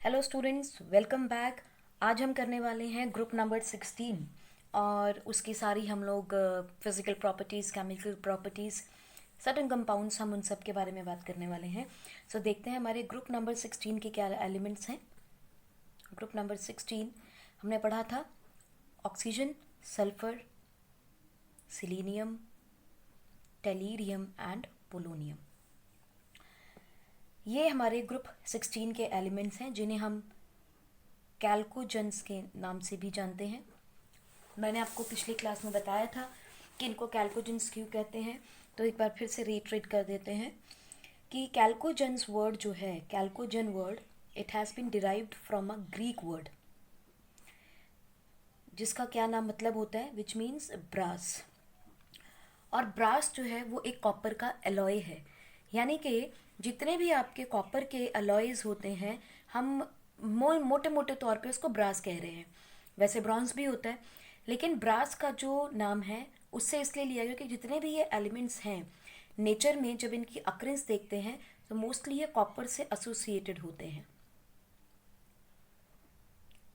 Hello students, welcome back. आज हम करने वाले हैं ग्रुप नंबर 16 और उसकी सारी हम लोग physical properties, chemical properties, certain compounds, हम उन सब के बारे में बात करने वाले हैं। सो देखते हैं हमारे ग्रुप नंबर 16 के क्या एलिमेंट्स हैं। ग्रुप नंबर 16 हमने पढ़ा था oxygen, sulphur, selenium, tellurium and polonium. ये हमारे ग्रुप 16 के एलिमेंट्स हैं जिन्हें हम कैल्कोजेंस के नाम से भी जानते हैं। मैंने आपको पिछली क्लास में बताया था कि इनको कैल्कोजेंस क्यों कहते हैं, तो एक बार फिर से रीट्रेट कर देते हैं कि कैल्कोजेंस वर्ड जो है, chalcogen word, it has been derived from a Greek word जिसका क्या नाम मतलब होता है, विच मीन्स ब्रास। और ब्रास जो है वो एक कॉपर का एलॉय है, यानी कि जितने भी आपके कॉपर के एलॉयज होते हैं हम मोटे मोटे तौर पे उसको ब्रास कह रहे हैं। वैसे ब्रॉन्ज भी होता है, लेकिन ब्रास का जो नाम है उससे इसलिए लिया गया कि जितने भी ये एलिमेंट्स हैं नेचर में, जब इनकी अक्रेंस देखते हैं तो मोस्टली ये कॉपर से एसोसिएटेड होते हैं।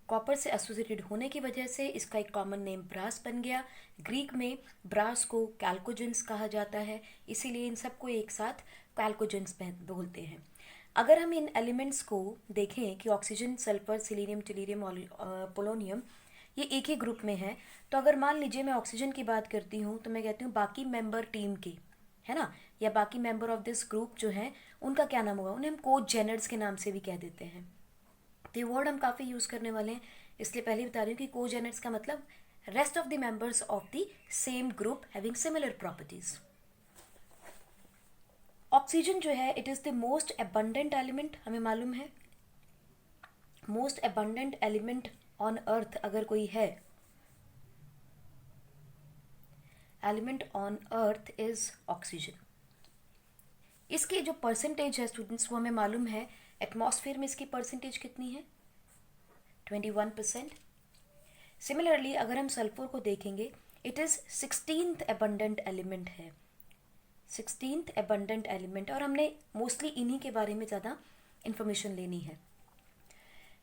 कॉपर से एसोसिएटेड होने की वजह से इसका एक कॉमन नेम ब्रास बन गया। ग्रीक में ब्रास को कैल्कोजेंस कहा जाता है, इसीलिए इन सबको एक साथ कैल्कोजेंस बोलते हैं। अगर हम इन एलिमेंट्स को देखें कि ऑक्सीजन, सल्फर, सिलीनियम, टेलीरियम और पोलोनियम ये एक ही ग्रुप में है, तो अगर मान लीजिए मैं ऑक्सीजन की बात करती हूँ तो मैं कहती हूँ बाकी मेंबर टीम की, है ना, या बाकी मेंबर ऑफ दिस ग्रुप जो है उनका क्या नाम होगा, उन्हें हम कोजेनर्स के नाम से भी कह देते हैं। तो ये वर्ड हम काफ़ी यूज़ करने वाले हैं, इसलिए पहले बता रही हूँ कि कोजेनेट्स का मतलब rest of the members of the same group having similar properties. Oxygen जो है it is the most abundant element, हमें मालूम है most abundant element on earth अगर कोई है, element on earth is oxygen. इसकी जो परसेंटेज है स्टूडेंट्स वो हमें मालूम है, एटमॉस्फेयर में इसकी परसेंटेज कितनी है, 21%। सिमिलरली अगर हम सल्फर को देखेंगे, it is 16th abundant element है, 16th एबंडेंट एलिमेंट, और हमने मोस्टली इन्हीं के बारे में ज़्यादा इंफॉर्मेशन लेनी है।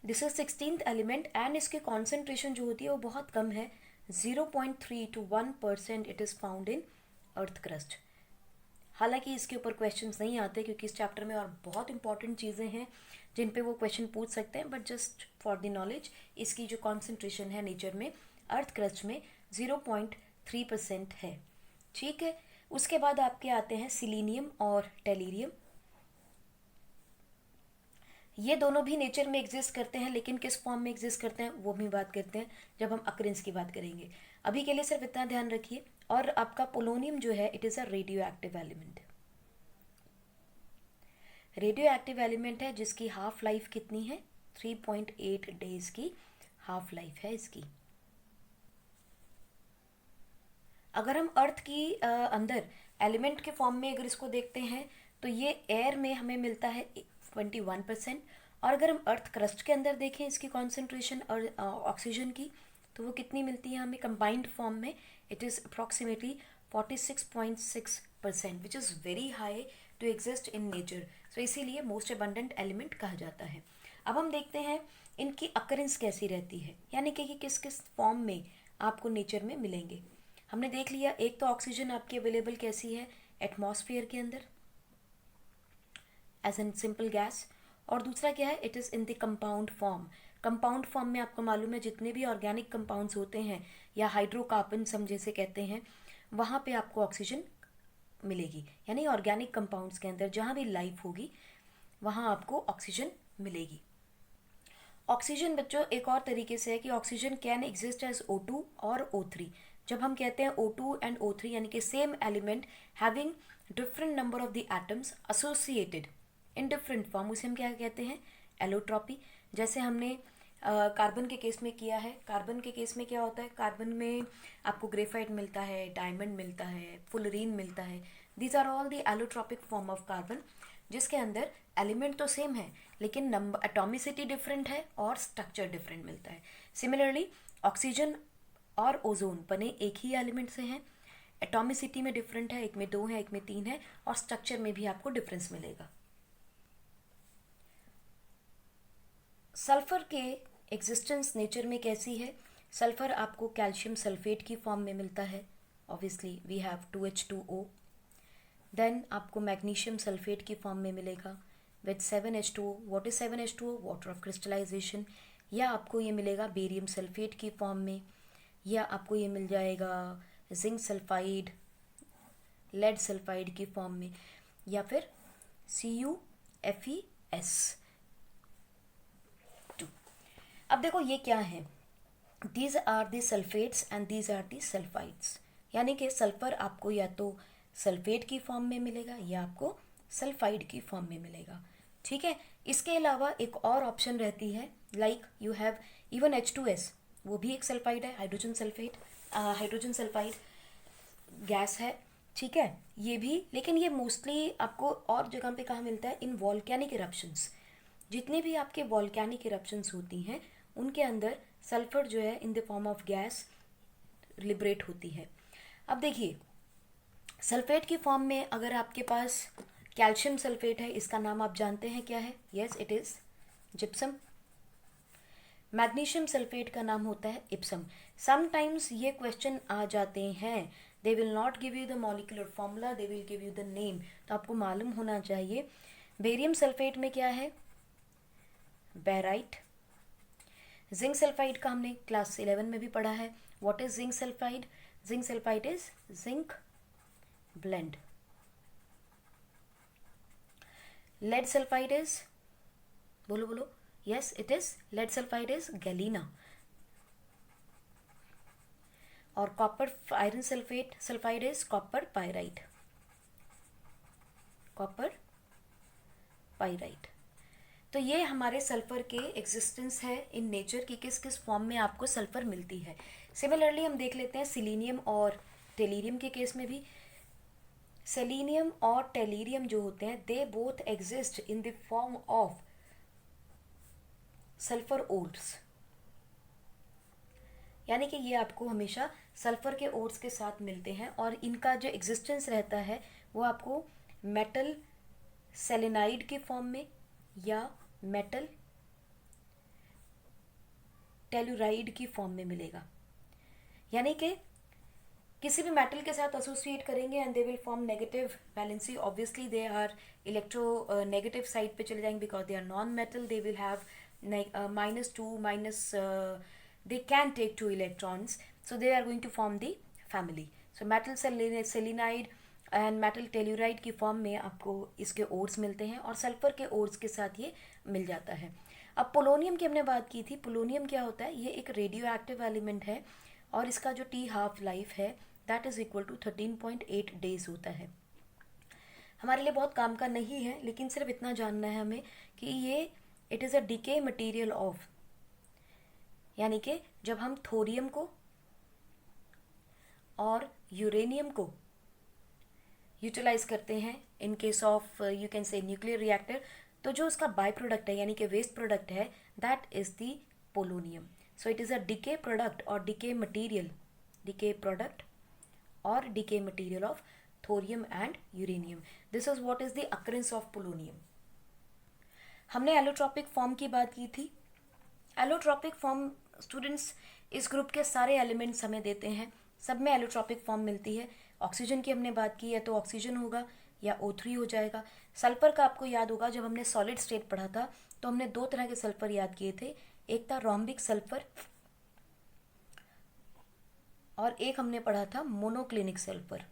This is 16th element and इसकी कॉन्सेंट्रेशन जो होती है वो बहुत कम है, 0.3 to 1% it is found in earth crust. हालांकि इसके ऊपर क्वेश्चंस नहीं आते क्योंकि इस चैप्टर में और बहुत इंपॉर्टेंट चीज़ें हैं जिन पे वो क्वेश्चन पूछ सकते हैं, but just for the knowledge इसकी जो कॉन्सेंट्रेशन है नेचर में अर्थ क्रस्ट में 0.3% है। ठीक है, उसके बाद आपके आते हैं सिलीनियम और टेलीरियम। ये दोनों भी नेचर में एग्जिस्ट करते हैं, लेकिन किस फॉर्म में एग्जिस्ट करते हैं वो भी बात करते हैं जब हम अक्रेंस की बात करेंगे। अभी के लिए सिर्फ इतना ध्यान रखिए। और आपका पोलोनियम जो है it is a radio active element, radio active element है जिसकी हाफ लाइफ कितनी है, 3.8 डेज की हाफ लाइफ है इसकी। अगर हम अर्थ की अंदर एलिमेंट के फॉर्म में अगर इसको देखते हैं तो ये एयर में हमें मिलता है 21%, और अगर हम अर्थ क्रस्ट के अंदर देखें इसकी कॉन्सेंट्रेशन और ऑक्सीजन की, तो वो कितनी मिलती है हमें कंबाइंड फॉर्म में, it is approximately 46.6%, which is very high to exist in nature. So इसीलिए मोस्ट अबंडेंट एलिमेंट कहा जाता है। अब हम देखते हैं इनकी अकरेंस कैसी रहती है, यानी कि किस किस फॉर्म में आपको नेचर में मिलेंगे। हमने देख लिया, एक तो ऑक्सीजन आपकी अवेलेबल कैसी है, एटमॉस्फेयर के अंदर एज एन सिंपल गैस, और दूसरा क्या है, it is in the compound form. Compound form में आपको मालूम है जितने भी ऑर्गेनिक कंपाउंड्स होते हैं या हाइड्रोकार्बन्स हम जैसे कहते हैं, वहाँ पे आपको ऑक्सीजन मिलेगी, यानी ऑर्गेनिक कंपाउंड्स के अंदर जहाँ भी लाइफ होगी वहाँ आपको ऑक्सीजन मिलेगी। ऑक्सीजन बच्चों एक और तरीके से है कि oxygen can exist as O2 और O3। जब हम कहते हैं O2 एंड O3 यानी कि same element having different number of the atoms associated in different form, उसे हम क्या कहते हैं, एलोट्रॉपी। जैसे हमने कार्बन के केस में किया है। कार्बन के केस में क्या होता है, कार्बन में आपको ग्रेफाइट मिलता है, डायमंड मिलता है, फुलरीन मिलता है। These are all the allotropic form of carbon, जिसके अंदर एलिमेंट तो सेम है लेकिन नंबर एटॉमिसिटी डिफरेंट है और स्ट्रक्चर डिफरेंट मिलता है। सिमिलरली ऑक्सीजन और ओजोन बने एक ही एलिमेंट से हैं, एटॉमिसिटी में डिफरेंट है, एक में 2 है, एक में 3 है, और स्ट्रक्चर में भी आपको डिफरेंस मिलेगा। सल्फर के एग्जिस्टेंस नेचर में कैसी है? सल्फर आपको कैल्शियम सल्फेट की फॉर्म में मिलता है, obviously we have 2H2O। Then आपको मैग्नीशियम सल्फेट की फॉर्म में मिलेगा with 7H2O। What is 7H2O? Water of crystallisation. या आपको ये मिलेगा बेरियम सल्फेट की फॉर्म में, या आपको ये मिल जाएगा जिंक सल्फाइड, लेड सल्फाइड की फॉर्म में, या फिर CuFeS2। अब देखो ये क्या है, these are the sulphates and these are the sulphides. यानी कि सल्फर आपको या तो सल्फेट की फॉर्म में मिलेगा या आपको सल्फाइड की फॉर्म में मिलेगा, ठीक है। इसके अलावा एक और ऑप्शन रहती है, like you have even H2S, वो भी एक सल्फाइड है, हाइड्रोजन सल्फाइड गैस है, ठीक है, ये भी। लेकिन ये मोस्टली आपको और जगह पे कहाँ मिलता है? इन वॉल्केनिक इरप्शंस। जितने भी आपके वॉल्केनिक इरप्शंस होती हैं उनके अंदर सल्फर जो है in the form of gas liberate होती है। अब देखिए सल्फेट की फॉर्म में अगर आपके पास कैल्शियम सल्फेट है, इसका नाम आप जानते हैं क्या है? Yes, it is gypsum. Magnesium sulphate का नाम होता है इप्सम। समटाइम्स ये क्वेश्चन आ जाते हैं, they will not give you the molecular formula, they will give you the name. तो आपको मालूम होना चाहिए बेरियम सल्फेट में क्या है? बेराइट। जिंक सल्फाइड का हमने क्लास 11 में भी पढ़ा है। What is zinc sulphide? Zinc sulphide is zinc blende. Lead sulphide is, बोलो बोलो, yes it is, lead sulphide is galena. और copper iron sulphide is copper pyrite. तो ये हमारे सल्फर के एग्जिस्टेंस है इन नेचर की, किस किस फॉर्म में आपको सल्फर मिलती है। सिमिलरली हम देख लेते हैं सिलीनियम और टेलीरियम के केस में भी। सेलीनियम और टेलीरियम जो होते हैं they both exist in the form of sulphur ores, यानी कि ये आपको हमेशा सल्फर के ओर्स के साथ मिलते हैं और इनका जो एग्जिस्टेंस रहता है वो आपको मेटल सेलेनाइड के फॉर्म में या मेटल टेलुराइड की फॉर्म में मिलेगा। यानी कि किसी भी मेटल के साथ एसोसिएट करेंगे and they will form negative valency, obviously they are electronegative side पे चले जाएंगे because they are non metal, they will have -2 they can take 2 electrons, so they are going to form the family. So metal selenide and metal telluride की form में आपको इसके ores मिलते हैं और सल्फर के ओर्स के साथ ये मिल जाता है। अब पोलोनियम की हमने बात की थी। पोलोनियम क्या होता है? ये एक रेडियो एक्टिव एलिमेंट है और इसका जो T हाफ लाइफ है that is equal to 13.8 days होता है। हमारे लिए बहुत काम का नहीं है, लेकिन सिर्फ इतना जानना है हमें कि ये it is a decay material of, यानी कि जब हम थोरियम को और यूरेनियम को यूटिलाइज करते हैं in case of you can say nuclear reactor, तो जो उसका बाय प्रोडक्ट है यानी कि वेस्ट प्रोडक्ट है that is the polonium. So it is a decay product और decay material of thorium and uranium. This is what is the occurrence of polonium. हमने allotropic form की बात की थी। एलोट्रॉपिक फॉर्म स्टूडेंट्स इस group के सारे एलिमेंट्स हमें देते हैं, सब में एलोट्रॉपिक फॉर्म मिलती है। ऑक्सीजन की हमने बात की है तो ऑक्सीजन होगा या O3 हो जाएगा। सल्फर का आपको याद होगा जब हमने सॉलिड स्टेट पढ़ा था तो हमने 2 तरह के सल्फर याद किए थे, एक था रोम्बिक सल्फर और एक हमने पढ़ा था monoclinic sulphur.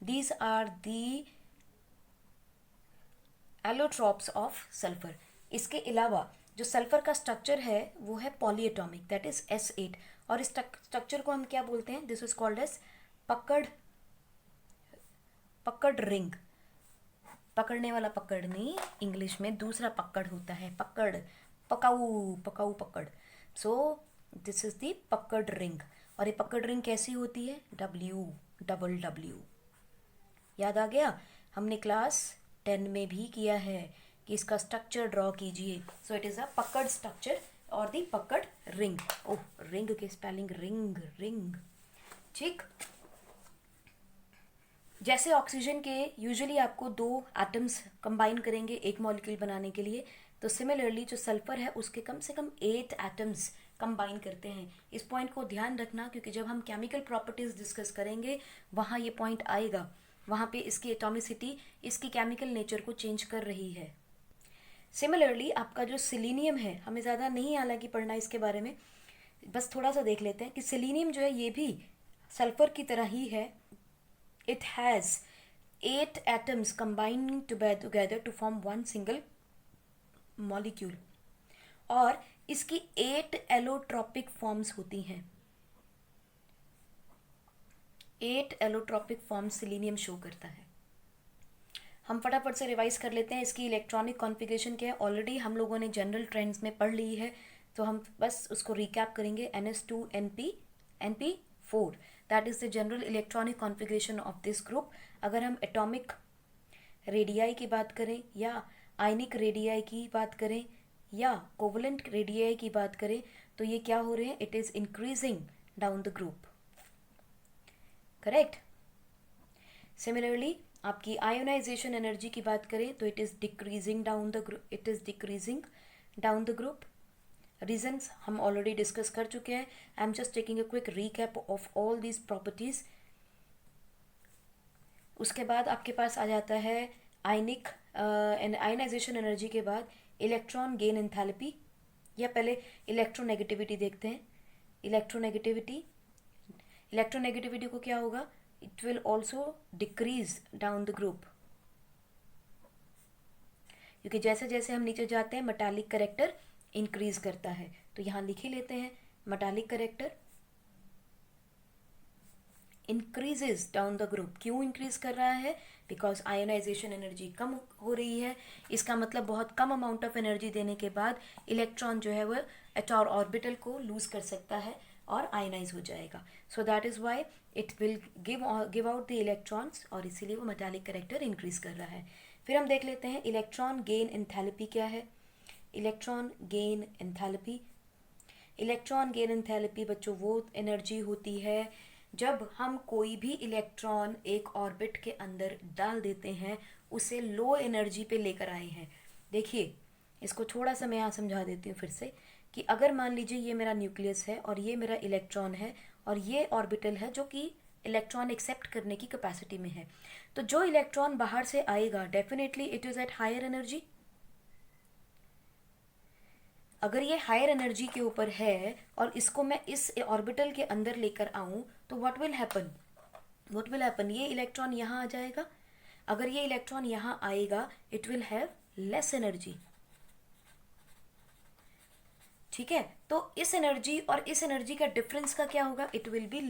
These are the allotropes of sulphur. इसके अलावा जो सल्फर का स्ट्रक्चर है वो है पॉलीएटॉमिक, दैट इज S8, और इस स्ट्रक्चर को हम क्या बोलते हैं? दिस इज कॉल्ड एज पकड़ रिंग। पकड़ने वाला पकड़ नहीं, इंग्लिश में दूसरा पकड़ होता है, पकड़। सो दिस इज दी पकड़ रिंग। और ये पकड़ रिंग कैसी होती है? W। याद आ गया? हमने क्लास 10 में भी किया है कि इसका स्ट्रक्चर ड्रॉ कीजिए। सो इट इज अ पकड़ स्ट्रक्चर और दी पकड़ रिंग। ओह, रिंग की स्पेलिंग रिंग, ठीक। जैसे ऑक्सीजन के यूजुअली आपको 2 एटम्स कंबाइन करेंगे एक मॉलिक्यूल बनाने के लिए, तो सिमिलरली जो सल्फर है उसके कम से कम 8 एटम्स कंबाइन करते हैं। इस पॉइंट को ध्यान रखना, क्योंकि जब हम केमिकल प्रॉपर्टीज डिस्कस करेंगे वहाँ ये पॉइंट आएगा, वहाँ पे इसकी एटॉमिसिटी इसकी केमिकल नेचर को चेंज कर रही है। सिमिलरली आपका जो सिलीनियम है, हमें ज़्यादा नहीं हालांकि पढ़ना इसके बारे में, बस थोड़ा सा देख लेते हैं कि सिलीनियम जो है ये भी सल्फर की तरह ही है। It has 8 atoms combining together to form one single molecule, और इसकी 8 एलोट्रॉपिक फॉर्म्स होती हैं। 8 एलोट्रॉपिक फॉर्म्स सिलीनियम शो करता है। हम फटाफट से रिवाइज कर लेते हैं इसकी इलेक्ट्रॉनिक कॉन्फ़िगरेशन क्या है। ऑलरेडी हम लोगों ने जनरल ट्रेंड्स में पढ़ ली है, तो हम बस उसको रिकैप करेंगे। NS2 NP4, that is the general electronic configuration of this group. अगर हम एटॉमिक रेडियाई की बात करें या आयनिक रेडियाई की बात करें या कोवलेंट रेडियाई की बात करें, तो ये क्या हो रहे हैं, it is increasing down the group, correct. Similarly आपकी आयोनाइजेशन एनर्जी की बात करें तो it is decreasing down the group, it is decreasing down the group. Reasons हम ऑलरेडी डिस्कस कर चुके हैं। I am just taking a quick recap of all these properties. उसके बाद आपके पास आ जाता है आयनिक आयनाइजेशन एनर्जी के बाद इलेक्ट्रॉन गेन एंथैल्पी, या पहले इलेक्ट्रोनेगेटिविटी देखते हैं। इलेक्ट्रोनेगेटिविटी को क्या होगा, it will also decrease down the group, क्योंकि जैसे जैसे हम नीचे जाते हैं मेटालिक करेक्टर इंक्रीज करता है। तो यहाँ लिख ही लेते हैं, metallic character increases down the group. क्यों इंक्रीज कर रहा है, बिकॉज आयोनाइजेशन एनर्जी कम हो रही है। इसका मतलब बहुत कम अमाउंट ऑफ एनर्जी देने के बाद इलेक्ट्रॉन जो है वह एटॉर ऑर्बिटल को लूज कर सकता है और आयनाइज हो जाएगा। So that is why it will give out the electrons, और इसीलिए वो मेटालिक करेक्टर इंक्रीज कर रहा है। फिर हम देख लेते हैं इलेक्ट्रॉन गेन एंथैल्पी क्या है। Electron gain enthalpy, electron gain enthalpy बच्चों वो एनर्जी होती है जब हम कोई भी इलेक्ट्रॉन एक ऑर्बिट के अंदर डाल देते हैं, उसे लो एनर्जी पे लेकर आए हैं। देखिए इसको थोड़ा सा मैं यहाँ समझा देती हूँ फिर से, कि अगर मान लीजिए ये मेरा न्यूक्लियस है और ये मेरा इलेक्ट्रॉन है और ये ऑर्बिटल है जो कि इलेक्ट्रॉन एक्सेप्ट करने की कैपेसिटी में है, तो जो इलेक्ट्रॉन बाहर से आएगा definitely it is at higher energy. अगर ये हायर एनर्जी के ऊपर है और इसको मैं इस ऑर्बिटल के अंदर लेकर आऊं, तो व्हाट विल हैपन, ये इलेक्ट्रॉन यहाँ आ जाएगा। अगर ये इलेक्ट्रॉन यहाँ आएगा it will have less energy, ठीक है। तो इस एनर्जी और इस एनर्जी का डिफरेंस का क्या होगा, इट विल बी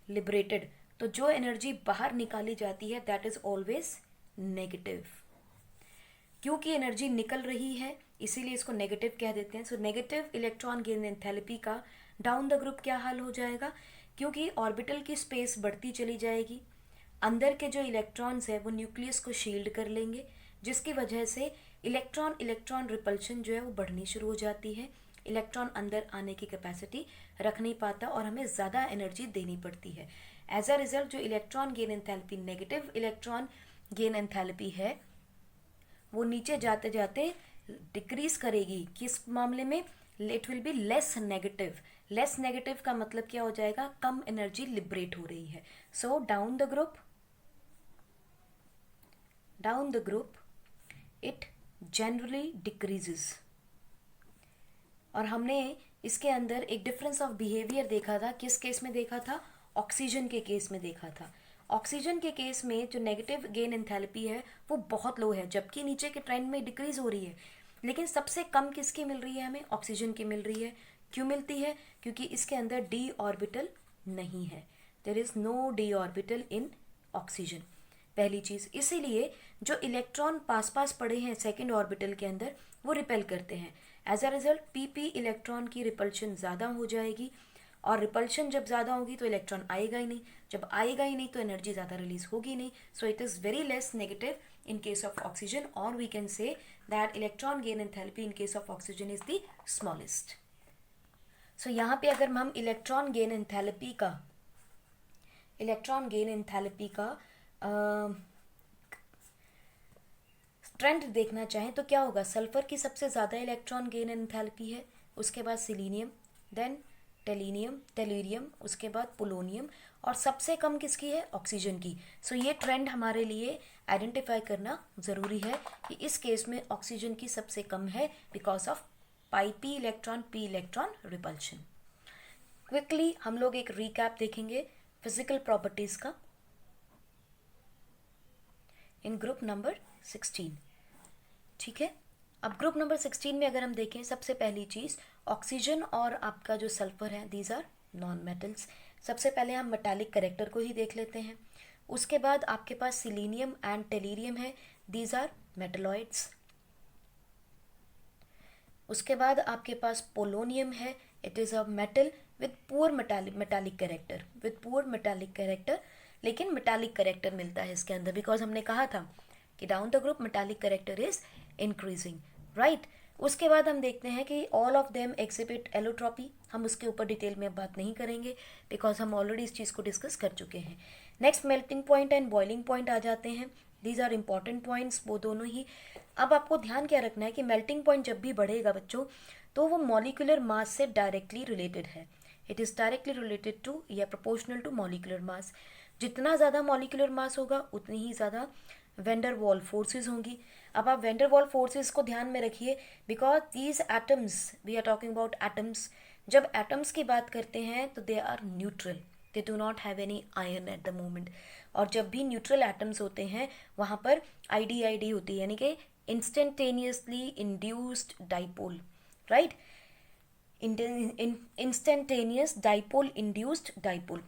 लिबरेटेड। तो जो एनर्जी बाहर निकाली जाती है दैट इज ऑलवेज नेगेटिव। क्योंकि एनर्जी निकल रही है इसीलिए इसको नेगेटिव कह देते हैं। So negative electron gain enthalpy का डाउन द ग्रुप क्या हाल हो जाएगा, क्योंकि ऑर्बिटल की स्पेस बढ़ती चली जाएगी, अंदर के जो इलेक्ट्रॉन्स है वो न्यूक्लियस को शील्ड कर लेंगे, जिसकी वजह से इलेक्ट्रॉन रिपल्शन जो है वो बढ़नी शुरू हो जाती है। इलेक्ट्रॉन अंदर आने की कैपेसिटी रख नहीं पाता और हमें ज़्यादा एनर्जी देनी पड़ती है। एज अ रिजल्ट जो electron gain enthalpy negative electron gain enthalpy है वो नीचे जाते जाते डिक्रीज करेगी। किस मामले में, it will be less negative का मतलब क्या हो जाएगा, कम एनर्जी लिबरेट हो रही है। So down the group it generally decreases. और हमने इसके अंदर एक डिफरेंस ऑफ बिहेवियर देखा था, किस केस में देखा था, ऑक्सीजन के केस में देखा था। ऑक्सीजन के केस में जो नेगेटिव गेन एंथैल्पी है वो बहुत लो है, जबकि नीचे के ट्रेंड में डिक्रीज हो रही है। लेकिन सबसे कम किसकी मिल रही है, हमें ऑक्सीजन की मिल रही है। क्यों मिलती है, क्योंकि इसके अंदर डी ऑर्बिटल नहीं है, there is no D orbital in oxygen, पहली चीज। इसीलिए जो इलेक्ट्रॉन पास पड़े हैं सेकेंड ऑर्बिटल के अंदर वो रिपेल करते हैं। As a result PP electron की रिपल्शन ज़्यादा हो जाएगी, और रिपल्शन जब ज़्यादा होगी तो इलेक्ट्रॉन आएगा ही नहीं, जब आएगा ही नहीं तो एनर्जी ज़्यादा रिलीज होगी नहीं। So it is very less negative in case of oxygen, और we can say that electron gain enthalpy in case of oxygen is the smallest. So यहाँ पे अगर हम इलेक्ट्रॉन गेन एंथैल्पी का ट्रेंड देखना चाहें तो क्या होगा, सल्फर की सबसे ज़्यादा इलेक्ट्रॉन गेन एंथैल्पी है, उसके बाद सिलीनियम, देन टेलीरियम, उसके बाद पोलोनियम, और सबसे कम किसकी है, ऑक्सीजन की। सो ये ट्रेंड हमारे लिए आइडेंटिफाई करना ज़रूरी है कि इस केस में ऑक्सीजन की सबसे कम है because of P electron repulsion. Quickly हम लोग एक रिकैप देखेंगे फिजिकल प्रॉपर्टीज का इन ग्रुप नंबर 16। ठीक है, अब ग्रुप नंबर 16 में अगर हम देखें, सबसे पहली चीज ऑक्सीजन और आपका जो सल्फर है, दीज आर नॉन मेटल्स। सबसे पहले हम मेटालिक कैरेक्टर को ही देख लेते हैं। उसके बाद आपके पास सिलीनियम एंड टेलीरियम है, दीज आर मेटलॉइड्स। उसके बाद आपके पास पोलोनियम है, it is a metal with poor metallic character, लेकिन मेटालिक कैरेक्टर मिलता है इसके अंदर बिकॉज हमने कहा था कि down the group metallic character is increasing, right. उसके बाद हम देखते हैं कि all of them exhibit allotropy. हम उसके ऊपर डिटेल में बात नहीं करेंगे बिकॉज हम ऑलरेडी इस चीज़ को डिस्कस कर चुके हैं। Next melting point and boiling point आ जाते हैं, दीज आर इंपॉर्टेंट पॉइंट्स वो दोनों ही। अब आपको ध्यान क्या रखना है कि मेल्टिंग पॉइंट जब भी बढ़ेगा बच्चों, तो वो मॉलिक्यूलर मास से डायरेक्टली रिलेटेड है। It is directly related to या प्रोपोर्शनल टू मॉलिक्यूलर मास। जितना ज़्यादा मॉलिक्यूलर मास होगा उतनी ही ज़्यादा वेंडर वॉल फोर्सेज होंगी। अब आप वेंडर वॉल फोर्सेज को ध्यान में रखिए because these atoms, we are talking about atoms. जब एटम्स की बात करते हैं तो they are neutral, they do not have any ion at the moment. और जब भी न्यूट्रल एटम्स होते हैं वहाँ पर आईडी होती है, यानी कि instantaneously induced dipole, right. Instantaneous dipole induced dipole,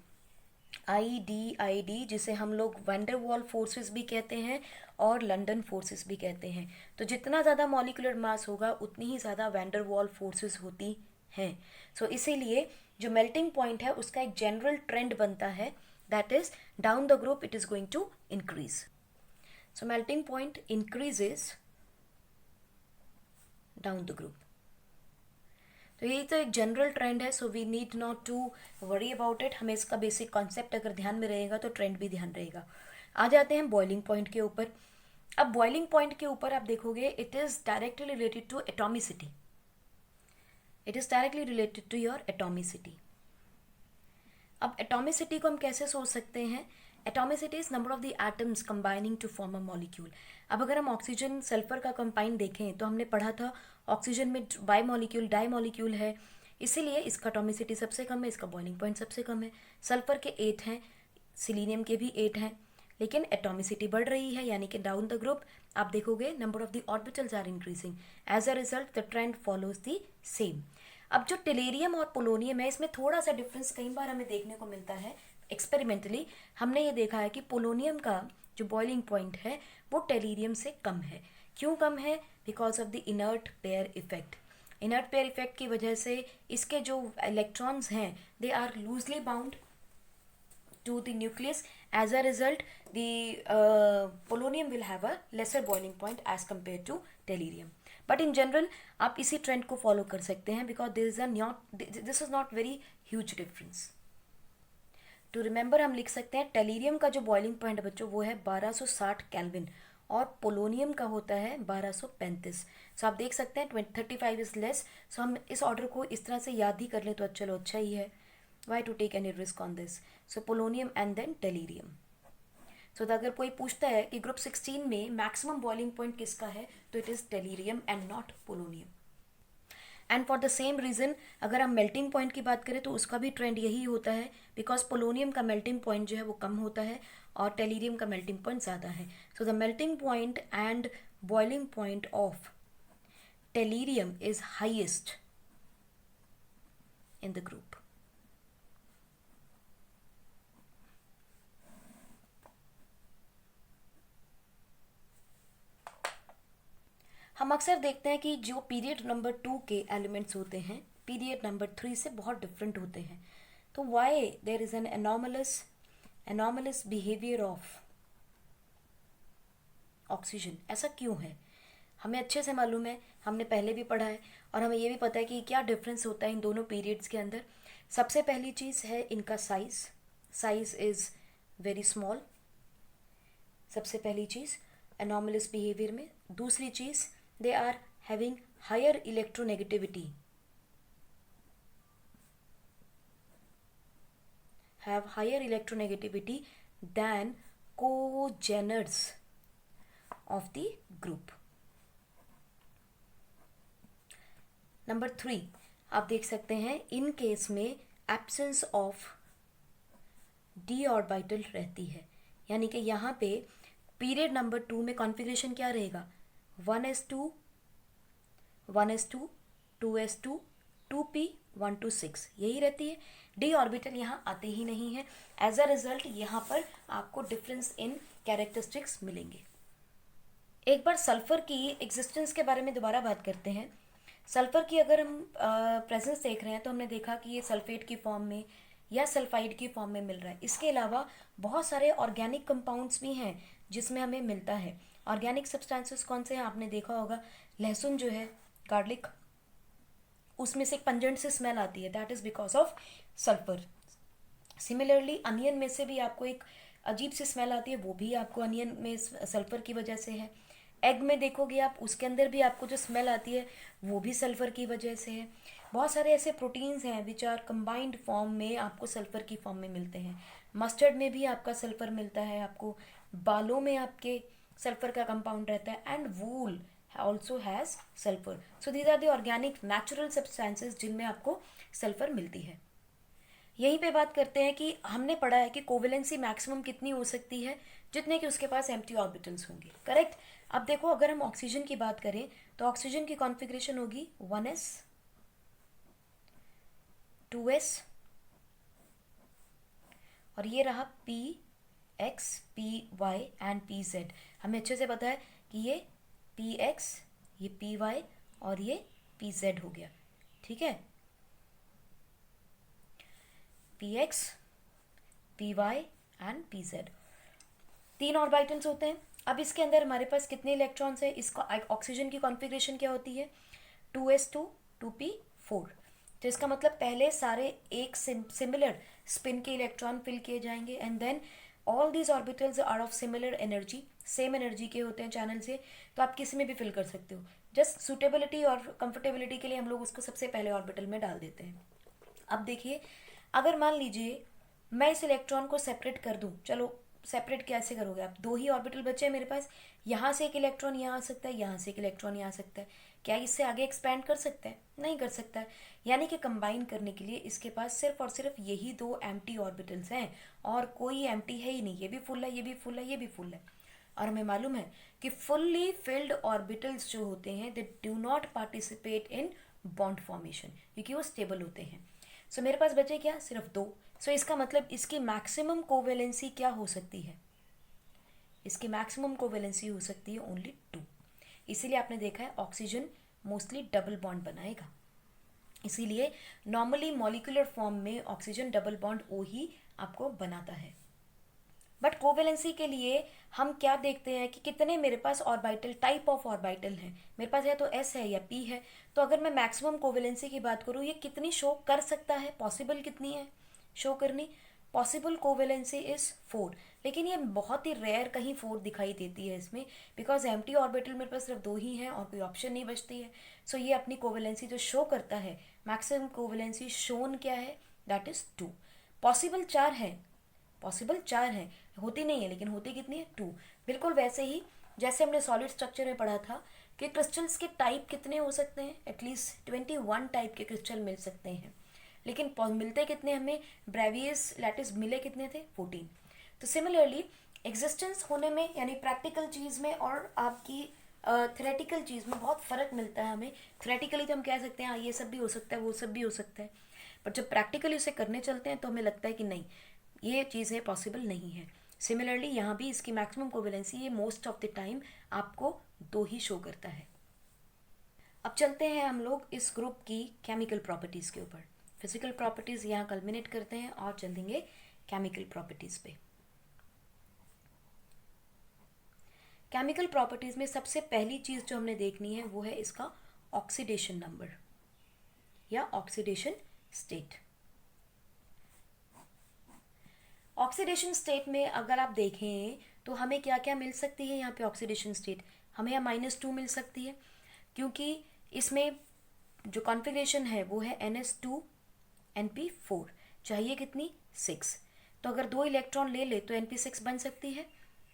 ID, जिसे हम लोग वैंडर वॉल फोर्सेस भी कहते हैं और लंदन फोर्सेस भी कहते हैं। तो जितना ज़्यादा मॉलिक्यूलर मास होगा उतनी ही ज़्यादा वैंडर वॉल फोर्सेस होती हैं। सो इसीलिए जो मेल्टिंग पॉइंट है उसका एक जनरल ट्रेंड बनता है, that is down the group it is going to increase. So melting point increases down the group. तो यही तो एक जनरल ट्रेंड है, so we need not to worry about it. हमें इसका बेसिक कॉन्सेप्ट अगर ध्यान में रहेगा तो ट्रेंड भी ध्यान रहेगा। आ जाते हैं बॉइलिंग पॉइंट के ऊपर। अब बॉइलिंग पॉइंट के ऊपर आप देखोगे it is directly related to atomicity, it is directly related to your atomicity. अब एटॉमिसिटी को हम कैसे सोच सकते हैं, atomicity is number of the atoms combining to form a molecule. अब अगर हम ऑक्सीजन सल्फर का कंबाइन देखें तो हमने पढ़ा था ऑक्सीजन में बाई मॉलिक्यूल डाई मॉलिक्यूल है, इसीलिए इसका एटॉमिसिटी सबसे कम है, इसका बॉइलिंग पॉइंट सबसे कम है। सल्फर के 8 हैं, सिलीनियम के भी 8 हैं, लेकिन एटॉमिसिटी बढ़ रही है, यानी कि डाउन द ग्रुप आप देखोगे number of the orbitals are increasing, as a result the trend follows the same. अब जो टेलेरियम और पोलोनियम है इसमें थोड़ा सा डिफरेंस कई बार हमें देखने को मिलता है। एक्सपेरिमेंटली हमने ये देखा है कि पोलोनियम का जो बॉइलिंग पॉइंट है वो टेलीरियम से कम है। क्यों कम है, because of the inert pair effect. Inert pair effect की वजह से इसके जो इलेक्ट्रॉन्स हैं they are loosely bound to the nucleus. As a result, the polonium will have a lesser boiling point as compared to tellurium. But in general, आप इसी trend को follow कर सकते हैं because this is not very huge difference. To remember हम लिख सकते हैं टेलीरियम का जो बॉइलिंग पॉइंट है बच्चों वो है 1260 केल्विन और पोलोनियम का होता है 1235। सो आप देख सकते हैं 35 इज लेस। सो हम इस ऑर्डर को इस तरह से याद ही कर लें तो चलो अच्छा ही है। Why to take any risk on this? So polonium and then tellurium. So अगर कोई पूछता है कि ग्रुप 16 में मैक्सिमम बॉइलिंग पॉइंट किसका है तो it is tellurium and not polonium. And for the same reason अगर हम मेल्टिंग पॉइंट की बात करें तो उसका भी ट्रेंड यही होता है बिकॉज पोलोनियम का मेल्टिंग पॉइंट जो है वो कम होता है और टेलीरियम का मेल्टिंग पॉइंट ज़्यादा है। So the melting point and boiling point of tellurium is highest in the group. हम अक्सर देखते हैं कि जो पीरियड नंबर 2 के एलिमेंट्स होते हैं पीरियड नंबर 3 से बहुत डिफरेंट होते हैं। तो why there is an anomalous behaviour of oxygen, ऐसा क्यों है? हमें अच्छे से मालूम है, हमने पहले भी पढ़ा है और हमें ये भी पता है कि क्या डिफरेंस होता है इन दोनों पीरियड्स के अंदर। सबसे पहली चीज़ है इनका साइज इज़ वेरी स्मॉल। सबसे पहली चीज़ एनॉमलस बिहेवियर में दूसरी चीज, they are having higher electronegativity, have higher electronegativity than cogeners of the group. Number 3 आप देख सकते हैं इन केस में एब्सेंस ऑफ डी ऑर्बिटल रहती है, यानी कि यहाँ पे पीरियड नंबर 2 में कॉन्फ़िगरेशन क्या रहेगा, 1s2 1s2 2s2 2p 1 to 6 यही रहती है। डी ऑर्बिटल यहाँ आते ही नहीं है। एज अ रिजल्ट यहाँ पर आपको डिफरेंस इन कैरेक्टरिस्टिक्स मिलेंगे। एक बार सल्फर की एग्जिस्टेंस के बारे में दोबारा बात करते हैं। सल्फर की अगर हम प्रेजेंस देख रहे हैं तो हमने देखा कि ये सल्फेट की फॉर्म में या सल्फाइड की फॉर्म में मिल रहा है। इसके अलावा बहुत सारे ऑर्गेनिक कंपाउंड्स भी हैं जिसमें हमें मिलता है। ऑर्गेनिक सब्सटेंसेस कौन से हैं आपने देखा होगा, लहसुन जो है, गार्लिक, उसमें से एक पंजेंट से स्मेल आती है, that is because of sulphur. Similarly onion में से भी आपको एक अजीब सी स्मेल आती है, वो भी आपको अनियन में सल्फर की वजह से है। एग में देखोगे आप, उसके अंदर भी आपको जो स्मेल आती है वो भी सल्फर की वजह से है। बहुत सारे ऐसे प्रोटीन्स हैं विच आर कंबाइंड फॉर्म में आपको सल्फर की फॉर्म में मिलते हैं। मस्टर्ड में भी आपका सल्फर मिलता है, आपको बालों में आपके सल्फर का कंपाउंड रहता है, and wool also has sulfur. So these are the organic natural substances जिनमें आपको सल्फर मिलती है। यहीं पे बात करते हैं कि हमने पढ़ा है कि कोवेलेंसी मैक्सिमम कितनी हो सकती है, जितने कि उसके पास एम्प्टी ऑर्बिटल्स होंगे, करेक्ट। अब देखो अगर हम ऑक्सीजन की बात करें तो ऑक्सीजन की कॉन्फ़िगरेशन होगी 1s 2s और ये रहा px py एंड pz। हमें अच्छे से पता है कि ये px, ये py और ये pz हो गया, ठीक है। px py and pz 3 orbitals होते हैं। अब इसके अंदर हमारे पास कितने इलेक्ट्रॉन्स है, इसका ऑक्सीजन की कॉन्फ़िगरेशन क्या होती है, 2s2 2p4। तो इसका मतलब पहले सारे एक सिमिलर स्पिन के इलेक्ट्रॉन फिल किए जाएंगे and then all these orbitals are of similar energy, same energy के होते हैं चैनल से, तो आप किसी में भी फिल कर सकते हो। जस्ट सुटेबिलिटी और कंफर्टेबिलिटी के लिए हम लोग उसको सबसे पहले ऑर्बिटल में डाल देते हैं। अब देखिए अगर मान लीजिए मैं इस इलेक्ट्रॉन को सेपरेट कर दूं, चलो सेपरेट कैसे करोगे आप, 2 ही ऑर्बिटल बचे हैं मेरे पास, यहाँ से एक इलेक्ट्रॉन यहाँ आ सकता है, यहाँ से एक इलेक्ट्रॉन यहाँ आ सकता है, क्या इससे आगे एक्सपैंड कर सकता है, नहीं कर सकता है। यानी कि कंबाइन करने के लिए इसके पास सिर्फ और सिर्फ यही 2 एम्प्टी ऑर्बिटल्स हैं और कोई एम्प्टी है ही नहीं, ये भी फुल है, ये भी फुल है, ये भी फुल है। और हमें मालूम है कि फुल्ली फिल्ड ऑर्बिटल्स जो होते हैं दे do not participate in bond formation, क्योंकि वो स्टेबल होते हैं। सो मेरे पास बचे क्या, सिर्फ 2। सो इसका मतलब इसकी मैक्सिमम कोवेलेंसी क्या हो सकती है, इसकी मैक्सिमम कोवेलेंसी हो सकती है ओनली 2। इसीलिए आपने देखा है ऑक्सीजन मोस्टली डबल बॉन्ड बनाएगा, इसीलिए नॉर्मली मॉलिक्यूलर फॉर्म में ऑक्सीजन डबल बॉन्ड ओ ही आपको बनाता है। बट कोवेलेंसी के लिए हम क्या देखते हैं कि कितने मेरे पास ऑर्बिटल, टाइप ऑफ ऑर्बिटल हैं, मेरे पास है तो एस है या पी है। तो अगर मैं मैक्सिमम कोवेलेंसी की बात करूँ, ये कितनी शो कर सकता है, पॉसिबल कितनी है शो करनी, पॉसिबल कोवेलेंसी इज 4। लेकिन ये बहुत ही रेयर कहीं 4 दिखाई देती है इसमें, बिकॉज एम्प्टी ऑर्बिटल मेरे पास सिर्फ 2 ही हैं और कोई ऑप्शन नहीं बचती है। सो ये अपनी कोवेलेंसी जो शो करता है, मैक्सिमम कोवेलेंसी शोन क्या है, दैट इज 2। पॉसिबल 4 है, पॉसिबल 4 है, होती नहीं है लेकिन होती कितनी है, 2। बिल्कुल वैसे ही जैसे हमने सॉलिड स्ट्रक्चर में पढ़ा था कि क्रिस्टल्स के टाइप कितने हो सकते हैं, एटलीस्ट 21 टाइप के क्रिस्टल मिल सकते हैं, लेकिन मिलते कितने हमें, ब्रेवियस लैटिस मिले कितने थे, 14। तो सिमिलरली एग्जिस्टेंस होने में यानी प्रैक्टिकल चीज़ में और आपकी थ्योरेटिकल चीज़ में बहुत फ़र्क मिलता है हमें। थ्योरेटिकली तो हम कह सकते हैं हाँ ये सब भी हो सकता है, वो सब भी हो सकता है, बट जब प्रैक्टिकली उसे करने चलते हैं तो हमें लगता है कि नहीं, ये चीज़ें पॉसिबल नहीं है। सिमिलरली यहाँ भी इसकी मैक्सिमम कोवेलेंसी ये मोस्ट ऑफ द टाइम आपको 2 ही शो करता है। अब चलते हैं हम लोग इस ग्रुप की केमिकल प्रॉपर्टीज़ के ऊपर। फिजिकल प्रॉपर्टीज़ यहाँ कल्मिनेट करते हैं और चल देंगे केमिकल प्रॉपर्टीज़ पे। केमिकल प्रॉपर्टीज़ में सबसे पहली चीज़ जो हमने देखनी है वो है इसका ऑक्सीडेशन नंबर या ऑक्सीडेशन स्टेट। ऑक्सीडेशन स्टेट में अगर आप देखें तो हमें क्या क्या मिल सकती है यहाँ पे ऑक्सीडेशन स्टेट, हमें यहाँ -2 मिल सकती है, क्योंकि इसमें जो कॉन्फ़िगरेशन है वो है NS2 Np4, चाहिए कितनी 6। तो अगर 2 इलेक्ट्रॉन ले ले तो Np6 बन सकती है,